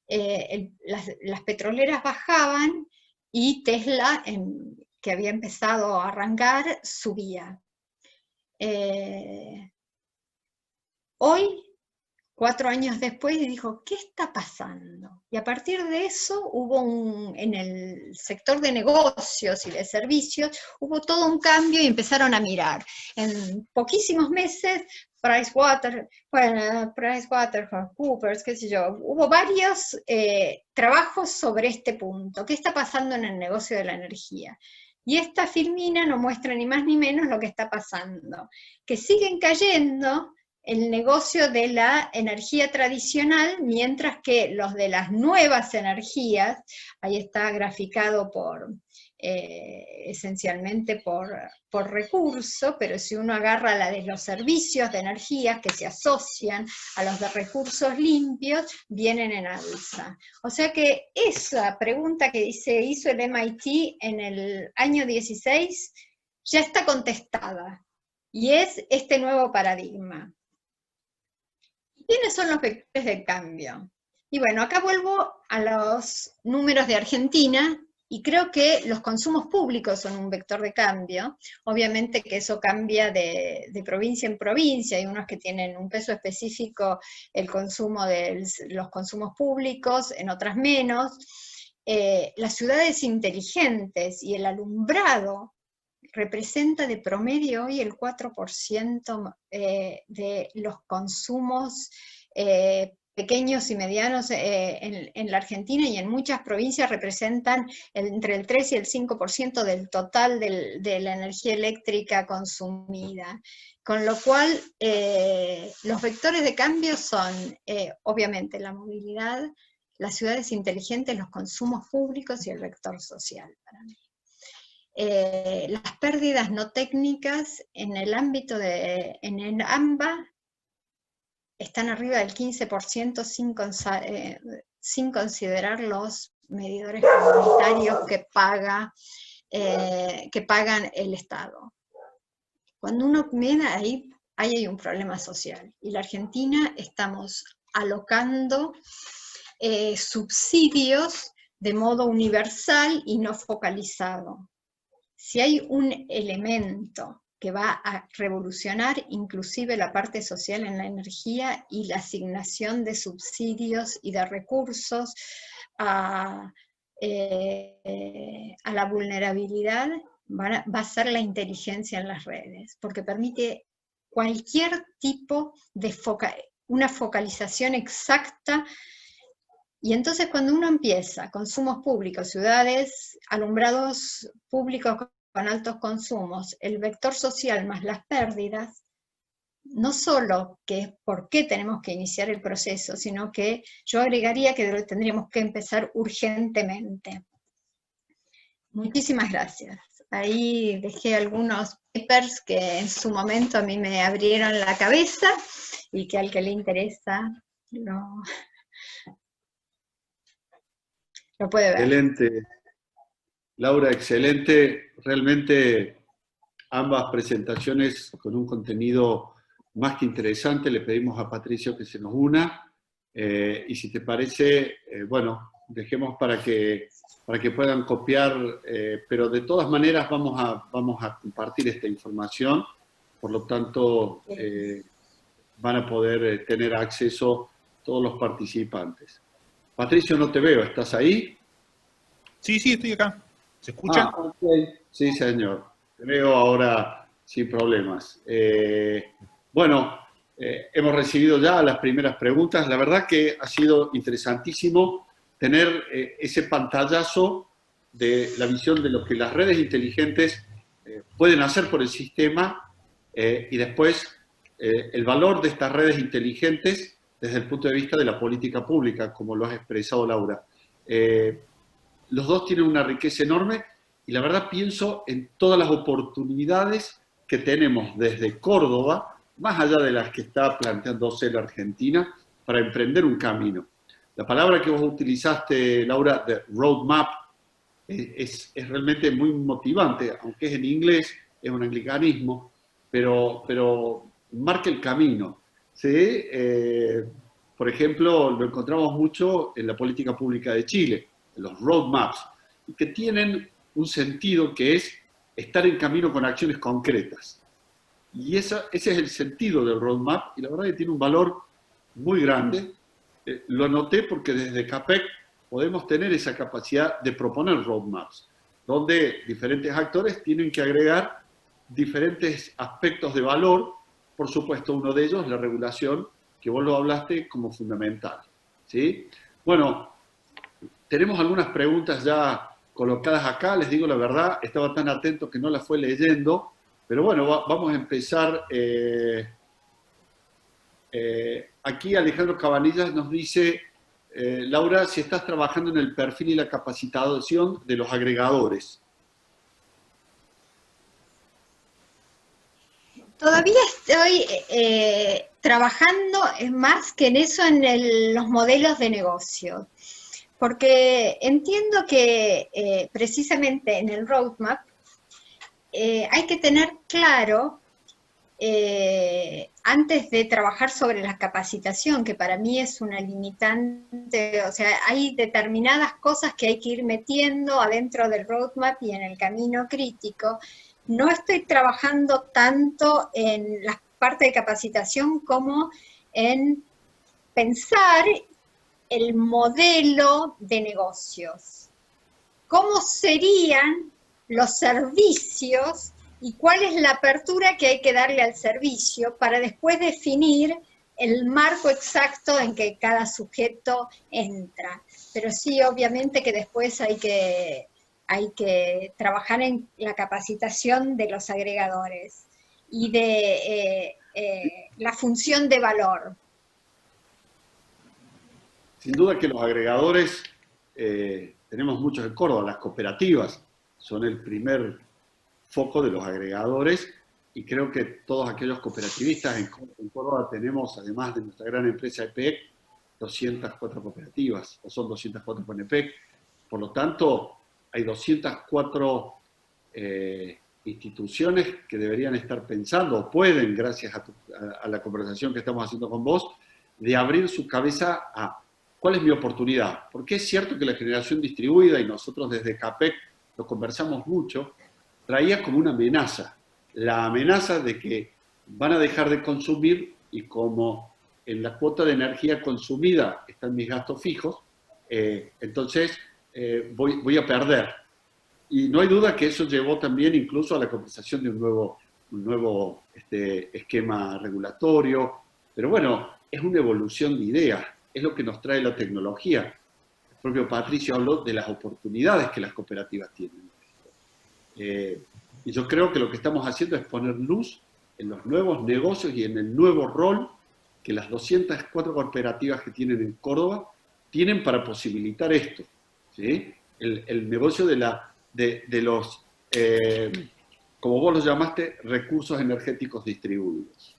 las petroleras bajaban y Tesla, que había empezado a arrancar, subía. Hoy, 4 años después, dijo, ¿qué está pasando? Y a partir de eso hubo en el sector de negocios y de servicios, hubo todo un cambio y empezaron a mirar. En poquísimos meses, PricewaterhouseCoopers, qué sé yo, hubo varios trabajos sobre este punto. ¿Qué está pasando en el negocio de la energía? Y esta filmina no muestra ni más ni menos lo que está pasando, que siguen cayendo el negocio de la energía tradicional, mientras que los de las nuevas energías, ahí está graficado esencialmente por recurso, pero si uno agarra la de los servicios de energía que se asocian a los de recursos limpios, vienen en alza. O sea que esa pregunta que hizo el MIT en el año 16 ya está contestada, y es este nuevo paradigma. ¿Quiénes son los vectores de cambio? Y bueno, acá vuelvo a los números de Argentina, y creo que los consumos públicos son un vector de cambio. Obviamente que eso cambia de provincia en provincia, hay unos que tienen un peso específico el consumo los consumos públicos, en otras menos. Las ciudades inteligentes y el alumbrado representa de promedio hoy el 4% de los consumos pequeños y medianos en la Argentina, y en muchas provincias representan entre el 3 y el 5% del total de la energía eléctrica consumida. Con lo cual, los vectores de cambio son, obviamente, la movilidad, las ciudades inteligentes, los consumos públicos y el vector social para mí. Las pérdidas no técnicas en el ámbito en el AMBA están arriba del 15% sin considerar los medidores comunitarios que pagan el Estado. Cuando uno mira ahí hay un problema social. Y la Argentina estamos alocando subsidios de modo universal y no focalizado. Si hay un elemento que va a revolucionar inclusive la parte social en la energía y la asignación de subsidios y de recursos a la vulnerabilidad, va a ser la inteligencia en las redes, porque permite cualquier tipo de una focalización exacta. Y entonces cuando uno empieza consumos públicos, ciudades, alumbrados públicos con altos consumos, el vector social más las pérdidas, no solo que es por qué tenemos que iniciar el proceso, sino que yo agregaría que tendríamos que empezar urgentemente. Muchísimas gracias. Ahí dejé algunos papers que en su momento a mí me abrieron la cabeza y que al que le interesa lo puede ver. Excelente. Laura, excelente. Realmente ambas presentaciones con un contenido más que interesante. Le pedimos a Patricio que se nos una. Y si te parece, bueno, dejemos para que puedan copiar, pero de todas maneras vamos a compartir esta información. Por lo tanto, van a poder tener acceso todos los participantes. Patricio, no te veo. ¿Estás ahí? Sí, sí, estoy acá. ¿Se escucha? Ah, ok. Sí, señor. Te veo ahora sin problemas. Bueno, hemos recibido ya las primeras preguntas. La verdad que ha sido interesantísimo tener ese pantallazo de la visión de lo que las redes inteligentes pueden hacer por el sistema y después el valor de estas redes inteligentes desde el punto de vista de la política pública, como lo has expresado, Laura. Los dos tienen una riqueza enorme y la verdad pienso en todas las oportunidades que tenemos desde Córdoba, más allá de las que está planteándose la Argentina, para emprender un camino. La palabra que vos utilizaste, Laura, de roadmap, es realmente muy motivante, aunque es en inglés, es un anglicanismo, pero marca el camino. ¿Sí? Por ejemplo, lo encontramos mucho en la política pública de Chile, en los roadmaps, y que tienen un sentido que es estar en camino con acciones concretas. Y ese es el sentido del roadmap, y la verdad que tiene un valor muy grande. Lo anoté porque desde CAPEC podemos tener esa capacidad de proponer roadmaps, donde diferentes actores tienen que agregar diferentes aspectos de valor. Por supuesto, uno de ellos, la regulación, que vos lo hablaste como fundamental. ¿Sí? Bueno, tenemos algunas preguntas ya colocadas acá, les digo la verdad, estaba tan atento que no las fue leyendo, pero bueno, vamos a empezar. Aquí Alejandro Cabanillas nos dice, Laura, si estás trabajando en el perfil y la capacitación de los agregadores. Todavía estoy trabajando más que en eso en los modelos de negocio, porque entiendo que precisamente en el roadmap hay que tener claro, antes de trabajar sobre la capacitación, que para mí es una limitante, o sea, hay determinadas cosas que hay que ir metiendo adentro del roadmap y en el camino crítico. No estoy trabajando tanto en la parte de capacitación como en pensar el modelo de negocios. ¿Cómo serían los servicios y cuál es la apertura que hay que darle al servicio para después definir el marco exacto en que cada sujeto entra? Pero sí, obviamente que después hay que trabajar en la capacitación de los agregadores y de la función de valor. Sin duda que los agregadores, tenemos muchos en Córdoba, las cooperativas son el primer foco de los agregadores y creo que todos aquellos cooperativistas en Córdoba tenemos, además de nuestra gran empresa EPEC, 204 cooperativas, o son 204 con EPEC, por lo tanto hay 204 instituciones que deberían estar pensando, o pueden, gracias a la conversación que estamos haciendo con vos, de abrir su cabeza a cuál es mi oportunidad. Porque es cierto que la generación distribuida, y nosotros desde CAPEC lo conversamos mucho, traía como una amenaza. La amenaza de que van a dejar de consumir y como en la cuota de energía consumida están mis gastos fijos, entonces voy a perder. Y no hay duda que eso llevó también incluso a la conversación de un nuevo esquema regulatorio. Pero bueno, es una evolución de ideas, es lo que nos trae la tecnología. El propio Patricio habló de las oportunidades que las cooperativas tienen. Y yo creo que lo que estamos haciendo es poner luz en los nuevos negocios y en el nuevo rol que las 204 cooperativas que tienen en Córdoba tienen para posibilitar esto, ¿sí? El negocio de los, como vos lo llamaste, recursos energéticos distribuidos.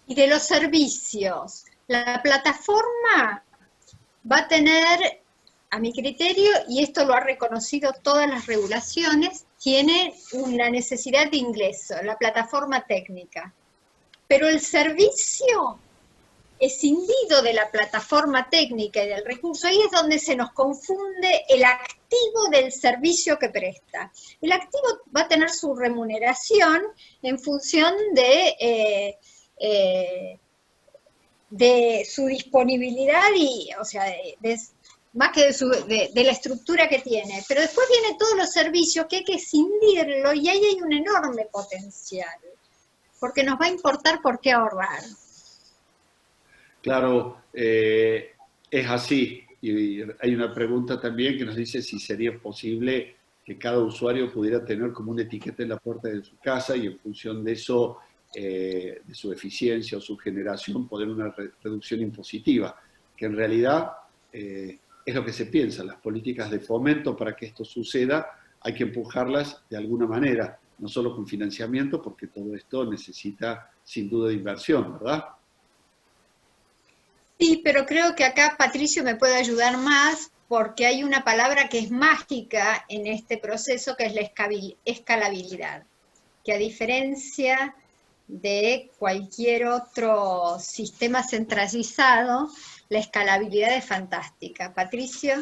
Y de los servicios, la plataforma va a tener, a mi criterio, y esto lo ha reconocido todas las regulaciones, tiene una necesidad de ingreso, la plataforma técnica. Pero el servicio escindido de la plataforma técnica y del recurso, ahí es donde se nos confunde el activo del servicio que presta. El activo va a tener su remuneración en función de su disponibilidad y, o sea, más que de la estructura que tiene. Pero después vienen todos los servicios que hay que escindirlo y ahí hay un enorme potencial, porque nos va a importar por qué ahorrar. Claro, es así. Y hay una pregunta también que nos dice si sería posible que cada usuario pudiera tener como una etiqueta en la puerta de su casa y en función de eso, de su eficiencia o su generación, poder una reducción impositiva, que en realidad es lo que se piensa. Las políticas de fomento para que esto suceda hay que empujarlas de alguna manera, no solo con financiamiento, porque todo esto necesita sin duda de inversión, ¿verdad? Sí, pero creo que acá Patricio me puede ayudar más porque hay una palabra que es mágica en este proceso, que es la escalabilidad, que a diferencia de cualquier otro sistema centralizado, la escalabilidad es fantástica. Patricio.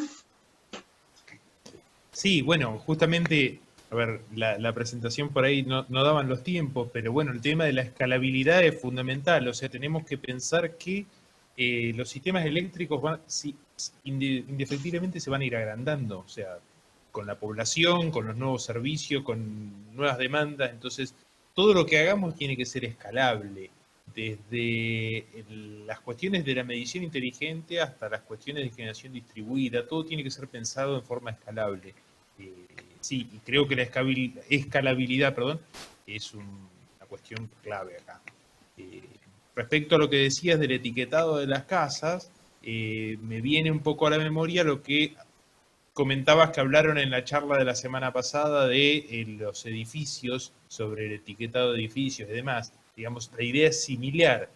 Sí, bueno, justamente, a ver, la presentación por ahí no daban los tiempos, pero bueno, el tema de la escalabilidad es fundamental, o sea, tenemos que pensar que los sistemas eléctricos indefectiblemente se van a ir agrandando, o sea, con la población, con los nuevos servicios, con nuevas demandas, entonces todo lo que hagamos tiene que ser escalable, desde las cuestiones de la medición inteligente hasta las cuestiones de generación distribuida, todo tiene que ser pensado en forma escalable. Sí, y creo que la escalabilidad, es una cuestión clave acá. Respecto a lo que decías del etiquetado de las casas, me viene un poco a la memoria lo que comentabas que hablaron en la charla de la semana pasada de los edificios, sobre el etiquetado de edificios y demás. Digamos, la idea es similar.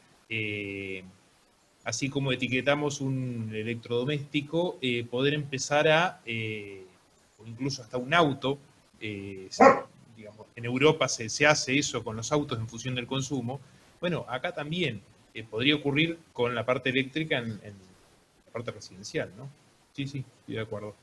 Así como etiquetamos un electrodoméstico, poder empezar o incluso hasta un auto, digamos, en Europa se hace eso con los autos en función del consumo. Bueno, acá también podría ocurrir con la parte eléctrica en la parte residencial, ¿no? Sí, estoy de acuerdo.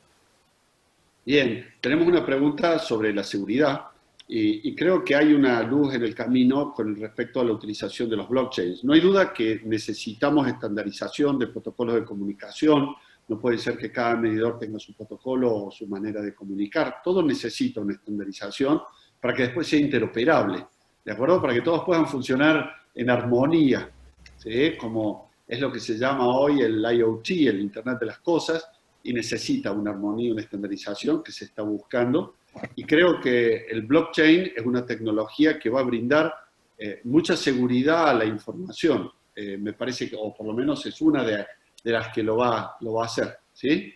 Bien, tenemos una pregunta sobre la seguridad y creo que hay una luz en el camino con respecto a la utilización de los blockchains. No hay duda que necesitamos estandarización de protocolos de comunicación. No puede ser que cada medidor tenga su protocolo o su manera de comunicar. Todo necesita una estandarización para que después sea interoperable, ¿de acuerdo? Para que todos puedan funcionar en armonía, ¿sí? Como es lo que se llama hoy el IoT, el Internet de las Cosas, y necesita una armonía, una estandarización que se está buscando. Y creo que el blockchain es una tecnología que va a brindar mucha seguridad a la información. Me parece que, o por lo menos es una de las que lo va a hacer, ¿sí?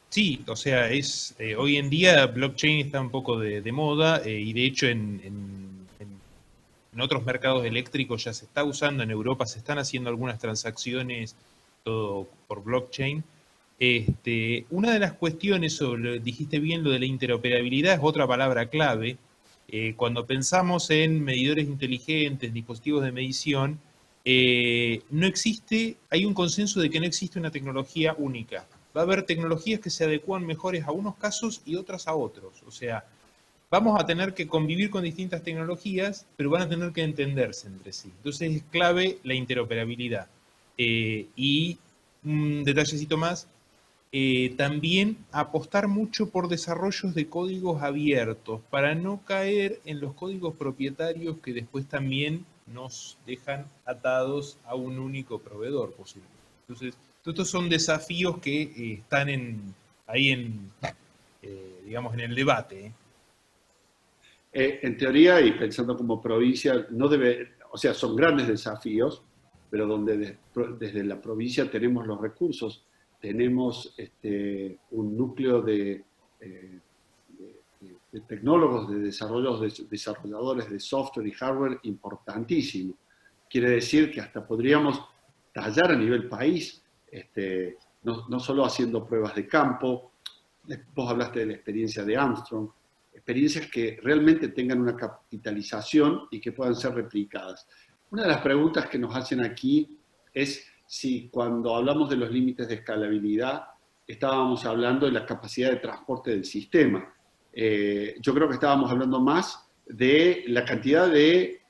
Sí, o sea, hoy en día blockchain está un poco de moda y de hecho en otros mercados eléctricos ya se está usando, en Europa se están haciendo algunas transacciones todo por blockchain. Una de las cuestiones, dijiste bien lo de la interoperabilidad, es otra palabra clave. Cuando pensamos en medidores inteligentes, dispositivos de medición, no existe, hay un consenso de que no existe una tecnología única. Va a haber tecnologías que se adecúan mejores a unos casos y otras a otros. O sea, vamos a tener que convivir con distintas tecnologías, pero van a tener que entenderse entre sí. Entonces es clave la interoperabilidad. Y un detallecito más, también apostar mucho por desarrollos de códigos abiertos para no caer en los códigos propietarios que después también nos dejan atados a un único proveedor posiblemente. Entonces, todos estos son desafíos que están digamos, en el debate. En teoría, y pensando como provincia, no debe, o sea, son grandes desafíos, pero donde desde la provincia tenemos los recursos, tenemos un núcleo de tecnólogos, de desarrolladores de software y hardware importantísimo. Quiere decir que hasta podríamos tallar a nivel país, no solo haciendo pruebas de campo. Vos hablaste de la experiencia de Armstrong, experiencias que realmente tengan una capitalización y que puedan ser replicadas. Una de las preguntas que nos hacen aquí es si cuando hablamos de los límites de escalabilidad estábamos hablando de la capacidad de transporte del sistema. Yo creo que estábamos hablando más de la cantidad de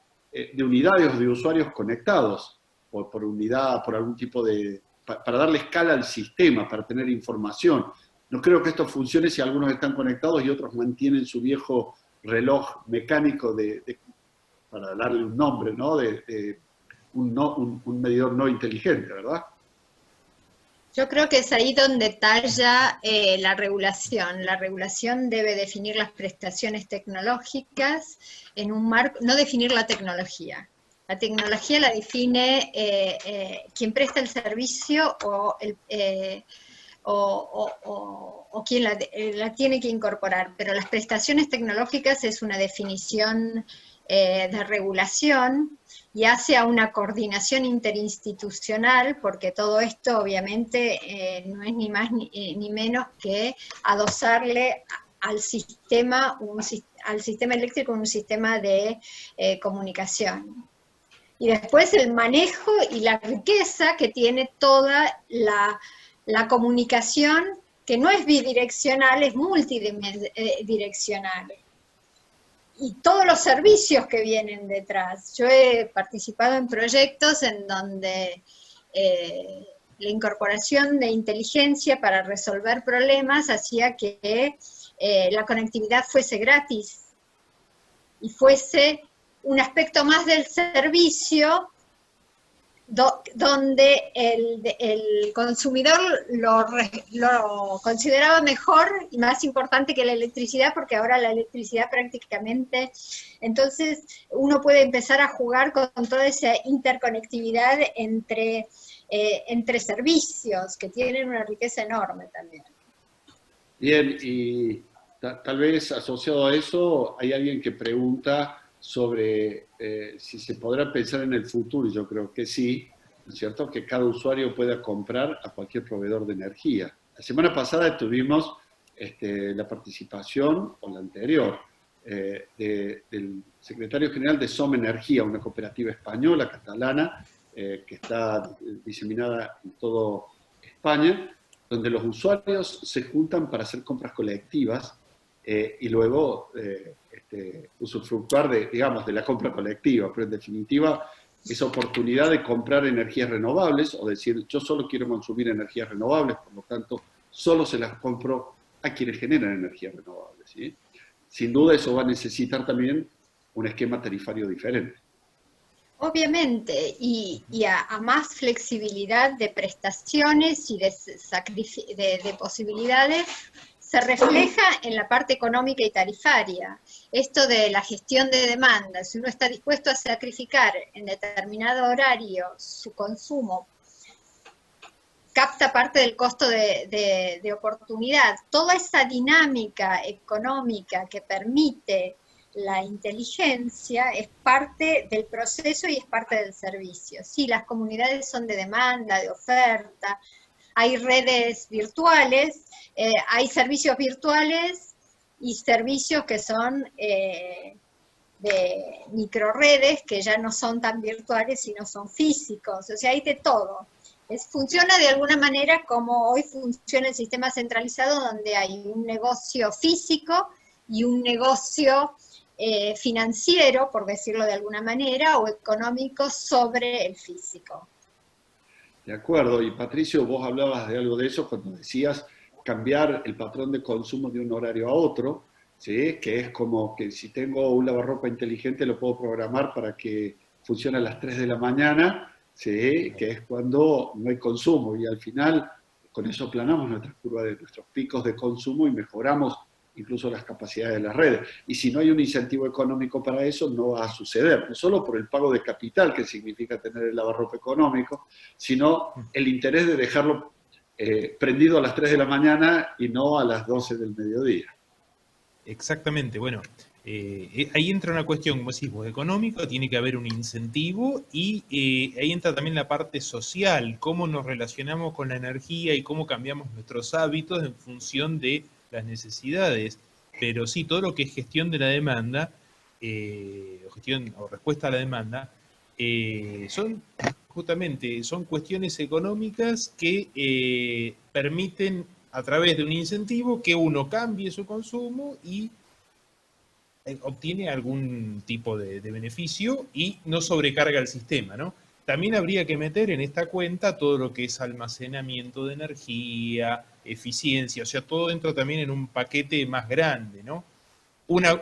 unidades de usuarios conectados por unidad, por algún tipo de... para darle escala al sistema, para tener información. No creo que esto funcione si algunos están conectados y otros mantienen su viejo reloj mecánico para darle un nombre, ¿no? Un medidor no inteligente, ¿verdad? Yo creo que es ahí donde talla la regulación. La regulación debe definir las prestaciones tecnológicas en un marco, no definir la tecnología. La tecnología la define quien presta el servicio o quien la tiene que incorporar, pero las prestaciones tecnológicas es una definición de regulación y hace a una coordinación interinstitucional, porque todo esto obviamente no es ni más ni menos que adosarle al sistema eléctrico un sistema de comunicación. Y después el manejo y la riqueza que tiene toda la comunicación, que no es bidireccional, es multidireccional. Y todos los servicios que vienen detrás. Yo he participado en proyectos en donde la incorporación de inteligencia para resolver problemas hacía que la conectividad fuese gratis y fuese un aspecto más del servicio donde el consumidor lo consideraba mejor y más importante que la electricidad, porque ahora la electricidad prácticamente, entonces uno puede empezar a jugar con toda esa interconectividad entre servicios que tienen una riqueza enorme también. Bien, y tal vez asociado a eso hay alguien que pregunta sobre si se podrá pensar en el futuro, y yo creo que sí, ¿no es cierto? Que cada usuario pueda comprar a cualquier proveedor de energía. La semana pasada tuvimos la participación, o la anterior, del secretario general de SOM Energía, una cooperativa española, catalana, que está diseminada en toda España, donde los usuarios se juntan para hacer compras colectivas y luego usufructuar de la compra colectiva, pero en definitiva esa oportunidad de comprar energías renovables, o decir, yo solo quiero consumir energías renovables, por lo tanto, solo se las compro a quienes generan energías renovables, ¿sí? Sin duda eso va a necesitar también un esquema tarifario diferente. Obviamente, y a más flexibilidad de prestaciones y de posibilidades, se refleja en la parte económica y tarifaria. Esto de la gestión de demanda, si uno está dispuesto a sacrificar en determinado horario su consumo, capta parte del costo de oportunidad. Toda esa dinámica económica que permite la inteligencia es parte del proceso y es parte del servicio. Sí, las comunidades son de demanda, de oferta, hay redes virtuales, hay servicios virtuales y servicios que son de microredes, que ya no son tan virtuales, sino son físicos, o sea, hay de todo. Funciona de alguna manera como hoy funciona el sistema centralizado, donde hay un negocio físico y un negocio financiero, por decirlo de alguna manera, o económico sobre el físico. De acuerdo, y Patricio, vos hablabas de algo de eso cuando decías cambiar el patrón de consumo de un horario a otro, ¿sí? Que es como que si tengo un lavarropa inteligente lo puedo programar para que funcione a las 3 de la mañana, ¿sí? Que es cuando no hay consumo, y al final con eso aplanamos nuestra curva de nuestros picos de consumo y mejoramos incluso las capacidades de las redes. Y si no hay un incentivo económico para eso, no va a suceder, no solo por el pago de capital, que significa tener el lavarropa económico, sino el interés de dejarlo prendido a las 3 de la mañana y no a las 12 del mediodía. Exactamente, bueno, ahí entra una cuestión, como decís vos, económica, tiene que haber un incentivo y ahí entra también la parte social, cómo nos relacionamos con la energía y cómo cambiamos nuestros hábitos en función de las necesidades. Pero sí, todo lo que es gestión de la demanda, o gestión o respuesta a la demanda, son cuestiones económicas que permiten a través de un incentivo que uno cambie su consumo y obtiene algún tipo de beneficio y no sobrecarga el sistema, ¿no? También habría que meter en esta cuenta todo lo que es almacenamiento de energía, eficiencia, o sea, todo entra también en un paquete más grande, ¿no? Una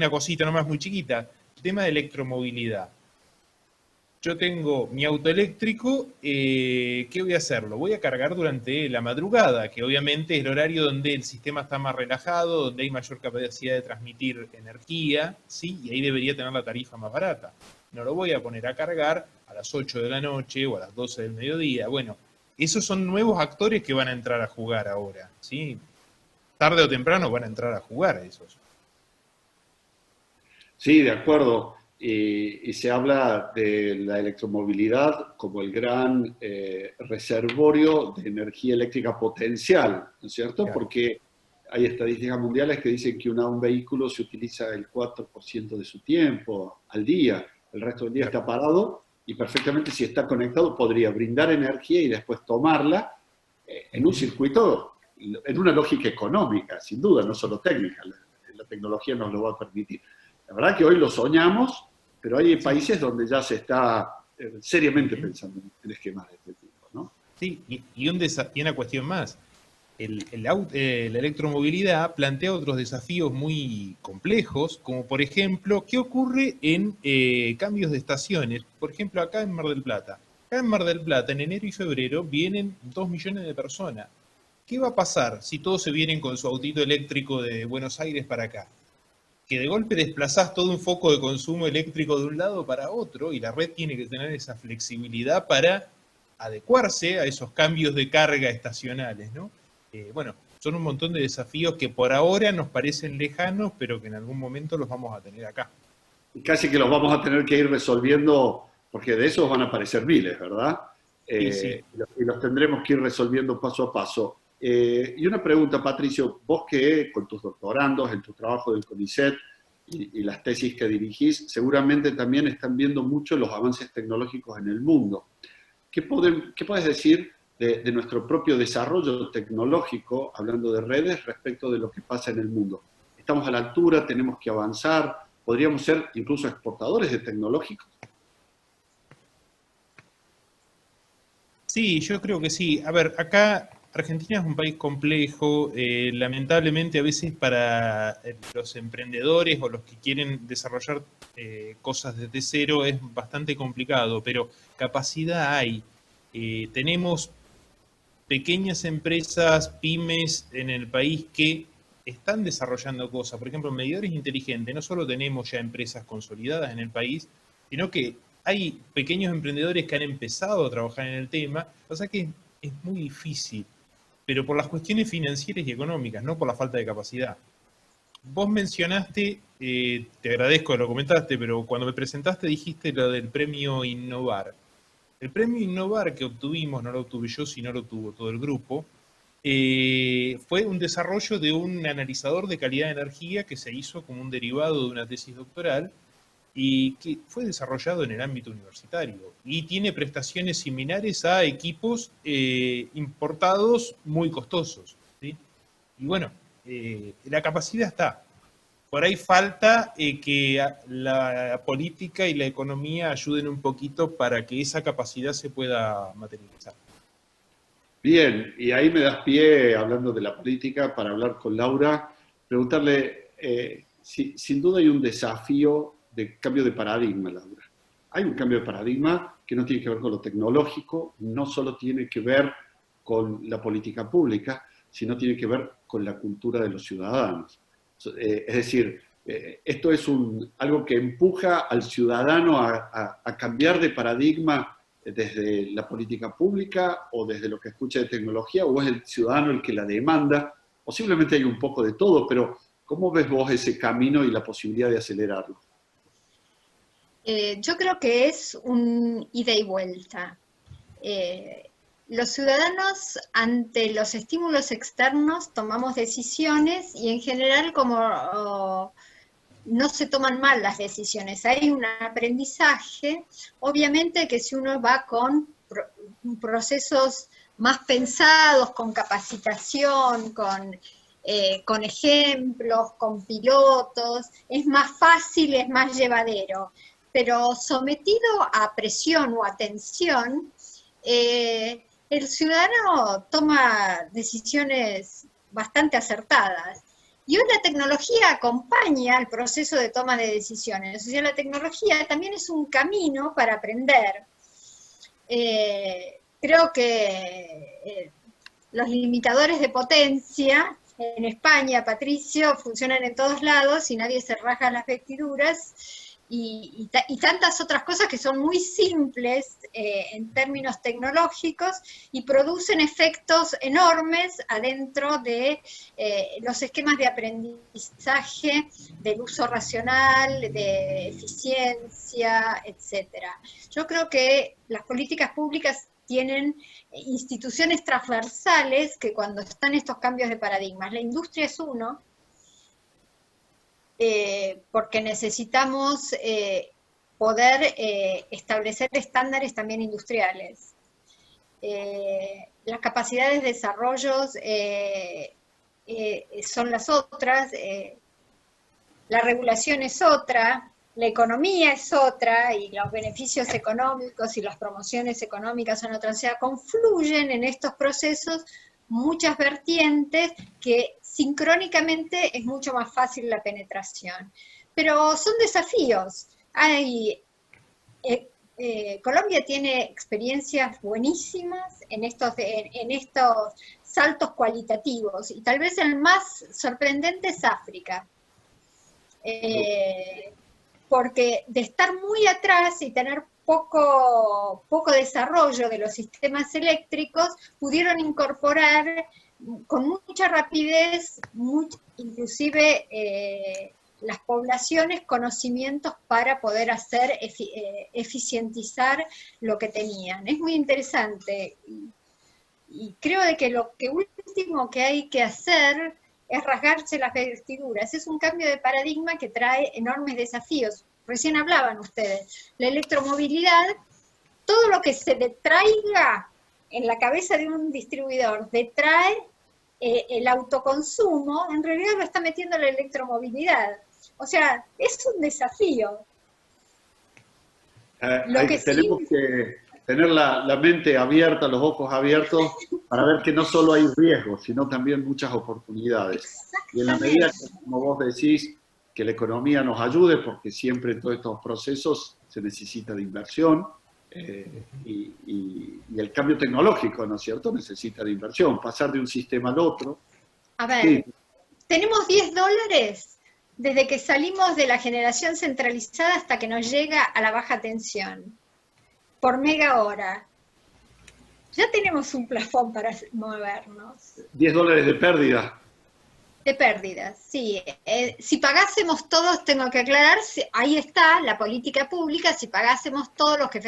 cosita nomás muy chiquita, el tema de electromovilidad. Yo tengo mi auto eléctrico, ¿qué voy a hacer? Lo voy a cargar durante la madrugada, que obviamente es el horario donde el sistema está más relajado, donde hay mayor capacidad de transmitir energía, ¿sí? Y ahí debería tener la tarifa más barata. No lo voy a poner a cargar a las 8 de la noche o a las 12 del mediodía. Bueno, esos son nuevos actores que van a entrar a jugar ahora, ¿sí? Tarde o temprano van a entrar a jugar esos. Sí, de acuerdo. Y se habla de la electromovilidad como el gran reservorio de energía eléctrica potencial, ¿no es cierto? Claro. Porque hay estadísticas mundiales que dicen que un vehículo se utiliza el 4% de su tiempo al día, el resto del día Claro. está parado, y perfectamente, si está conectado, podría brindar energía y después tomarla en un circuito, en una lógica económica, sin duda, no solo técnica. La tecnología nos lo va a permitir. La verdad que hoy lo soñamos, pero hay países donde ya se está seriamente pensando en esquemas de este tipo, ¿no? Sí, y una cuestión más. La electromovilidad plantea otros desafíos muy complejos, como por ejemplo, ¿qué ocurre en cambios de estaciones? Por ejemplo, acá en Mar del Plata. Acá en Mar del Plata, en enero y febrero, vienen 2 millones de personas. ¿Qué va a pasar si todos se vienen con su autito eléctrico de Buenos Aires para acá? Que de golpe desplazás todo un foco de consumo eléctrico de un lado para otro, y la red tiene que tener esa flexibilidad para adecuarse a esos cambios de carga estacionales, ¿no? Bueno, son un montón de desafíos que por ahora nos parecen lejanos, pero que en algún momento los vamos a tener acá. Y casi que los vamos a tener que ir resolviendo, porque de esos van a aparecer miles, ¿verdad? Sí. Y los tendremos que ir resolviendo paso a paso. Y una pregunta, Patricio, vos que con tus doctorandos, en tu trabajo del CONICET y las tesis que dirigís, seguramente también están viendo mucho los avances tecnológicos en el mundo. ¿Qué puedes decir de nuestro propio desarrollo tecnológico, hablando de redes, respecto de lo que pasa en el mundo? ¿Estamos a la altura? ¿Tenemos que avanzar? ¿Podríamos ser incluso exportadores de tecnológicos? Sí, yo creo que sí. A ver, acá Argentina es un país complejo, lamentablemente a veces para los emprendedores o los que quieren desarrollar cosas desde cero es bastante complicado, pero capacidad hay. Tenemos pequeñas empresas, pymes en el país que están desarrollando cosas. Por ejemplo, en medidores inteligentes no solo tenemos ya empresas consolidadas en el país, sino que hay pequeños emprendedores que han empezado a trabajar en el tema. O sea que es muy difícil, pero por las cuestiones financieras y económicas, no por la falta de capacidad. Vos mencionaste, te agradezco que lo comentaste, pero cuando me presentaste dijiste lo del premio Innovar. El premio Innovar que obtuvimos, no lo obtuve yo, sino lo obtuvo todo el grupo, fue un desarrollo de un analizador de calidad de energía que se hizo como un derivado de una tesis doctoral y que fue desarrollado en el ámbito universitario y tiene prestaciones similares a equipos importados muy costosos, ¿sí? Y bueno, la capacidad está. Por ahí falta que la política y la economía ayuden un poquito para que esa capacidad se pueda materializar. Bien, y ahí me das pie, hablando de la política, para hablar con Laura, preguntarle, sin duda hay un desafío de cambio de paradigma, Laura. Hay un cambio de paradigma que no tiene que ver con lo tecnológico, no solo tiene que ver con la política pública, sino tiene que ver con la cultura de los ciudadanos. Es decir, esto es algo que empuja al ciudadano a cambiar de paradigma desde la política pública o desde lo que escucha de tecnología, o es el ciudadano el que la demanda, o simplemente hay un poco de todo, pero ¿cómo ves vos ese camino y la posibilidad de acelerarlo? Yo creo que es un ida y vuelta. Los ciudadanos, ante los estímulos externos, tomamos decisiones y en general como no se toman mal las decisiones, hay un aprendizaje, obviamente que si uno va con procesos más pensados, con capacitación, con ejemplos, con pilotos, es más fácil, es más llevadero, pero sometido a presión o a tensión, el ciudadano toma decisiones bastante acertadas. Y hoy la tecnología acompaña el proceso de toma de decisiones. O sea, la tecnología también es un camino para aprender. Creo que los limitadores de potencia en España, Patricio, funcionan en todos lados y nadie se raja las vestiduras. Y tantas otras cosas que son muy simples en términos tecnológicos y producen efectos enormes adentro de los esquemas de aprendizaje, del uso racional, de eficiencia, etcétera. Yo creo que las políticas públicas tienen instituciones transversales que cuando están estos cambios de paradigmas, la industria es uno, porque necesitamos poder establecer estándares también industriales. Las capacidades de desarrollo son las otras, la regulación es otra, la economía es otra, y los beneficios económicos y las promociones económicas son otras. O sea, confluyen en estos procesos muchas vertientes que sincrónicamente es mucho más fácil la penetración. Pero son desafíos. Colombia tiene experiencias buenísimas en estos saltos cualitativos, y tal vez el más sorprendente es África. Porque de estar muy atrás y tener poco desarrollo de los sistemas eléctricos, pudieron incorporar con mucha rapidez, inclusive las poblaciones, conocimientos para poder hacer, eficientizar lo que tenían. Es muy interesante. Y creo de que lo último que hay que hacer es rasgarse las vestiduras. Es un cambio de paradigma que trae enormes desafíos. Recién hablaban ustedes, la electromovilidad, todo lo que se detraiga en la cabeza de un distribuidor, detrae el autoconsumo, en realidad lo está metiendo la electromovilidad. O sea, es un desafío. Tenemos que tener la mente abierta, los ojos abiertos, para ver que no solo hay riesgos, sino también muchas oportunidades. Y en la medida que, como vos decís, que la economía nos ayude, porque siempre en todos estos procesos se necesita de inversión, y el cambio tecnológico, ¿no es cierto?, necesita de inversión, pasar de un sistema al otro. A ver, tenemos $10 desde que salimos de la generación centralizada hasta que nos llega a la baja tensión, por mega hora. Ya tenemos un plafón para movernos. $10 de pérdida. De pérdidas, sí. Si pagásemos todos, tengo que aclarar, ahí está la política pública, si pagásemos todos los que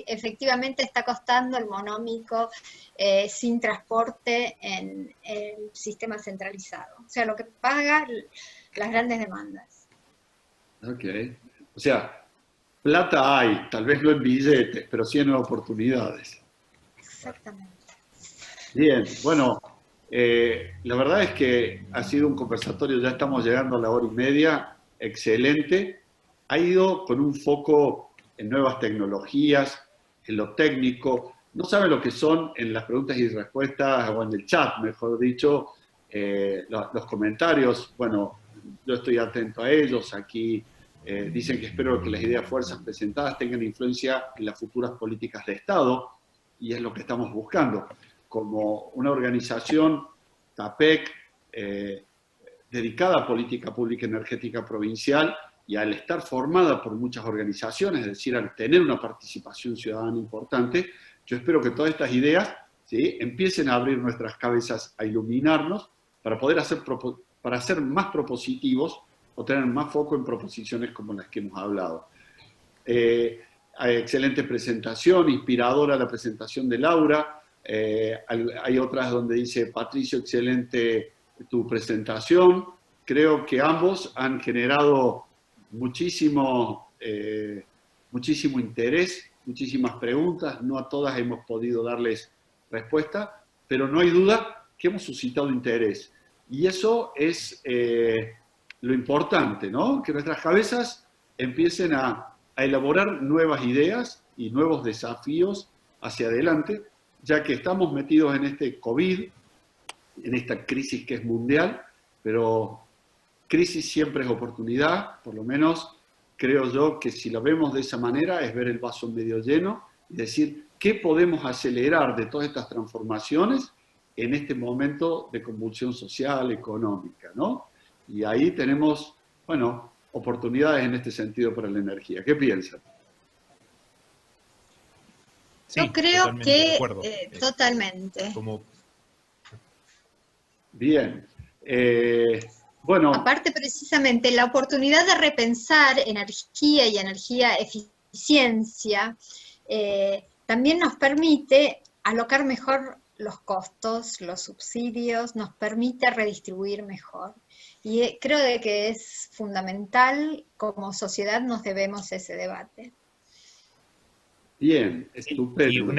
efectivamente está costando el monómico sin transporte en el sistema centralizado. O sea, lo que paga las grandes demandas. Ok. O sea, plata hay, tal vez no en billetes, pero sí en oportunidades. Exactamente. Bien, bueno, la verdad es que ha sido un conversatorio, ya estamos llegando a la 1:30, excelente. Ha ido con un foco en nuevas tecnologías, en lo técnico. No sabe lo que son en las preguntas y respuestas, o en el chat, mejor dicho, los comentarios. Bueno, yo estoy atento a ellos. Aquí dicen que espero que las ideas fuerzas presentadas tengan influencia en las futuras políticas de Estado, y es lo que estamos buscando. Como una organización, TAPEC, dedicada a política pública energética provincial, y al estar formada por muchas organizaciones, es decir, al tener una participación ciudadana importante, yo espero que todas estas ideas, ¿sí?, empiecen a abrir nuestras cabezas, a iluminarnos, para poder ser más propositivos o tener más foco en proposiciones como las que hemos hablado. Excelente presentación, inspiradora la presentación de Laura. Hay otras donde dice, Patricio, excelente tu presentación. Creo que ambos han generado muchísimo interés, muchísimas preguntas. No a todas hemos podido darles respuesta, pero no hay duda que hemos suscitado interés. Y eso es lo importante, ¿no? Que nuestras cabezas empiecen a elaborar nuevas ideas y nuevos desafíos hacia adelante, ya que estamos metidos en este COVID, en esta crisis que es mundial, pero crisis siempre es oportunidad. Por lo menos creo yo que si lo vemos de esa manera es ver el vaso medio lleno y decir qué podemos acelerar de todas estas transformaciones en este momento de convulsión social, económica, ¿no? Y ahí tenemos, bueno, oportunidades en este sentido para la energía. ¿Qué piensan? Sí, yo creo totalmente de que acuerdo. totalmente. Como, Bien. Bueno, Aparte, precisamente, la oportunidad de repensar energía y energía eficiencia también nos permite alocar mejor los costos, los subsidios, nos permite redistribuir mejor. Y creo de que es fundamental, como sociedad nos debemos ese debate. bien, estupendo.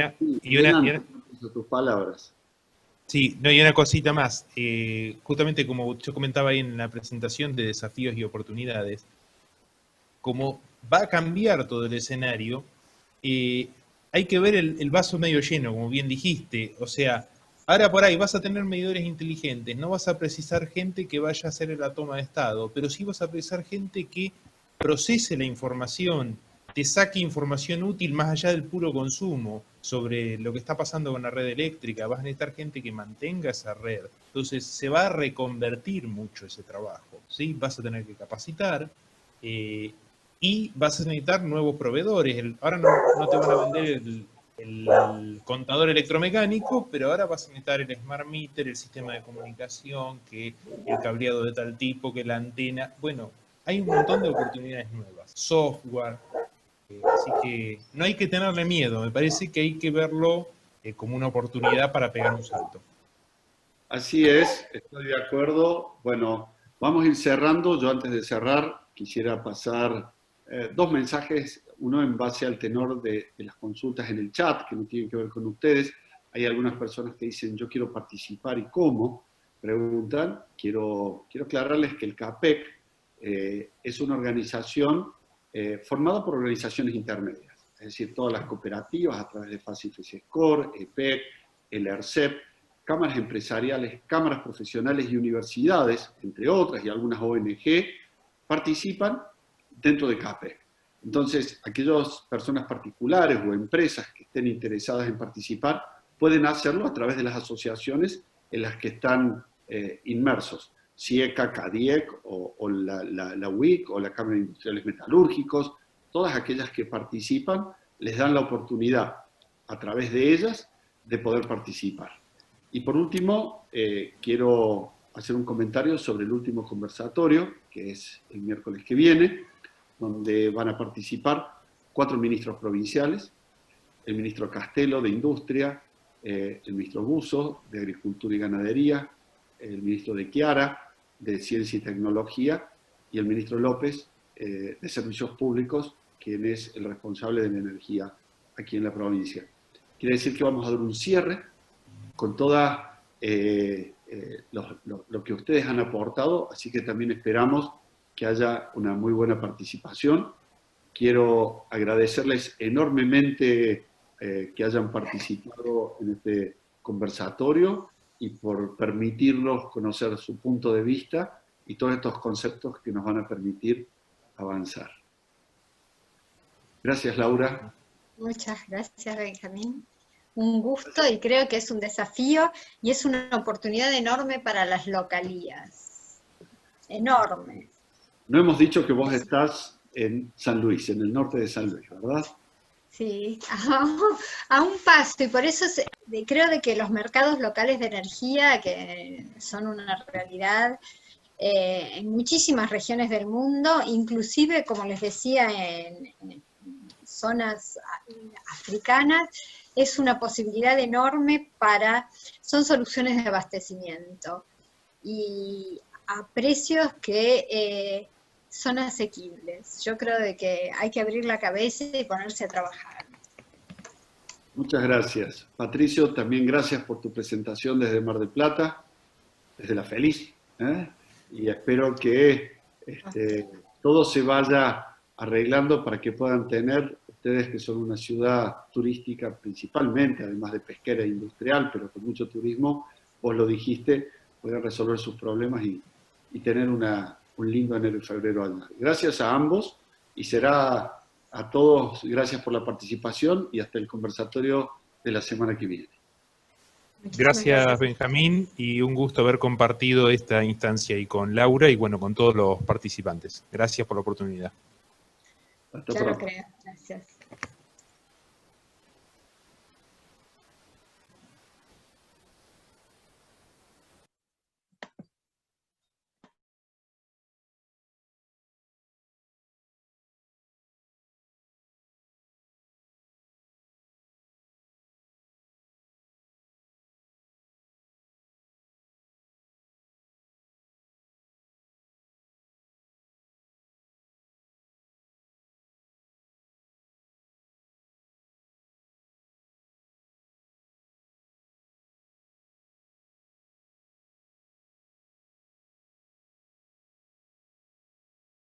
Tus palabras. Sí, no, y una cosita más. Justamente como yo comentaba ahí en la presentación de desafíos y oportunidades, como va a cambiar todo el escenario, hay que ver el vaso medio lleno, como bien dijiste. O sea, ahora por ahí vas a tener medidores inteligentes, no vas a precisar gente que vaya a hacer la toma de estado, pero sí vas a precisar gente que procese la información, te saque información útil más allá del puro consumo sobre lo que está pasando con la red eléctrica. Vas a necesitar gente que mantenga esa red. Entonces se va a reconvertir mucho ese trabajo, ¿sí? Vas a tener que capacitar y vas a necesitar nuevos proveedores. Ahora no te van a vender el contador electromecánico, pero ahora vas a necesitar el smart meter, el sistema de comunicación, que el cableado de tal tipo, que la antena. Bueno, hay un montón de oportunidades nuevas. Software. Así que no hay que tenerle miedo, me parece que hay que verlo como una oportunidad para pegar un salto. Así es, estoy de acuerdo. Bueno, vamos a ir cerrando. Yo antes de cerrar quisiera pasar dos mensajes, uno en base al tenor de las consultas en el chat, que no tienen que ver con ustedes. Hay algunas personas que dicen, yo quiero participar, ¿y cómo? Preguntan. Quiero aclararles que el CAPEC es una organización formada por organizaciones intermedias, es decir, todas las cooperativas a través de FACIFESCOR, EPEC, el ERCEP, cámaras empresariales, cámaras profesionales y universidades, entre otras, y algunas ONG, participan dentro de CAPEC. Entonces, aquellas personas particulares o empresas que estén interesadas en participar pueden hacerlo a través de las asociaciones en las que están inmersos. CIECA, CADIEC o la UIC o la Cámara de Industriales Metalúrgicos, todas aquellas que participan les dan la oportunidad a través de ellas de poder participar. Y por último, quiero hacer un comentario sobre el último conversatorio, que es el miércoles que viene, donde van a participar 4 ministros provinciales, el ministro Castelo de Industria, el ministro Buzo de Agricultura y Ganadería, el ministro de Chiara de Ciencia y Tecnología y el ministro López de Servicios Públicos, quien es el responsable de la energía aquí en la provincia. Quiere decir que vamos a dar un cierre con toda lo que ustedes han aportado, así que también esperamos que haya una muy buena participación. Quiero agradecerles enormemente que hayan participado en este conversatorio y por permitirnos conocer su punto de vista y todos estos conceptos que nos van a permitir avanzar. Gracias, Laura. Muchas gracias, Benjamín. Un gusto y creo que es un desafío y es una oportunidad enorme para las localías. Enorme. No hemos dicho que vos estás en San Luis, en el norte de San Luis, ¿verdad? Sí, a un paso, y por eso creo de que los mercados locales de energía, que son una realidad en muchísimas regiones del mundo, inclusive, como les decía, en zonas africanas, es una posibilidad enorme son soluciones de abastecimiento, y a precios que son asequibles. Yo creo de que hay que abrir la cabeza y ponerse a trabajar. Muchas gracias. Patricio, también gracias por tu presentación desde Mar del Plata, desde La Feliz, y espero que todo se vaya arreglando para que puedan tener, ustedes que son una ciudad turística principalmente, además de pesquera e industrial, pero con mucho turismo, vos lo dijiste, puedan resolver sus problemas y tener un lindo enero y febrero allá. Gracias a ambos, y será a todos, gracias por la participación y hasta el conversatorio de la semana que viene. Gracias, Benjamín, y un gusto haber compartido esta instancia y con Laura y bueno, con todos los participantes. Gracias por la oportunidad. Hasta Claro, pronto. creo. Gracias.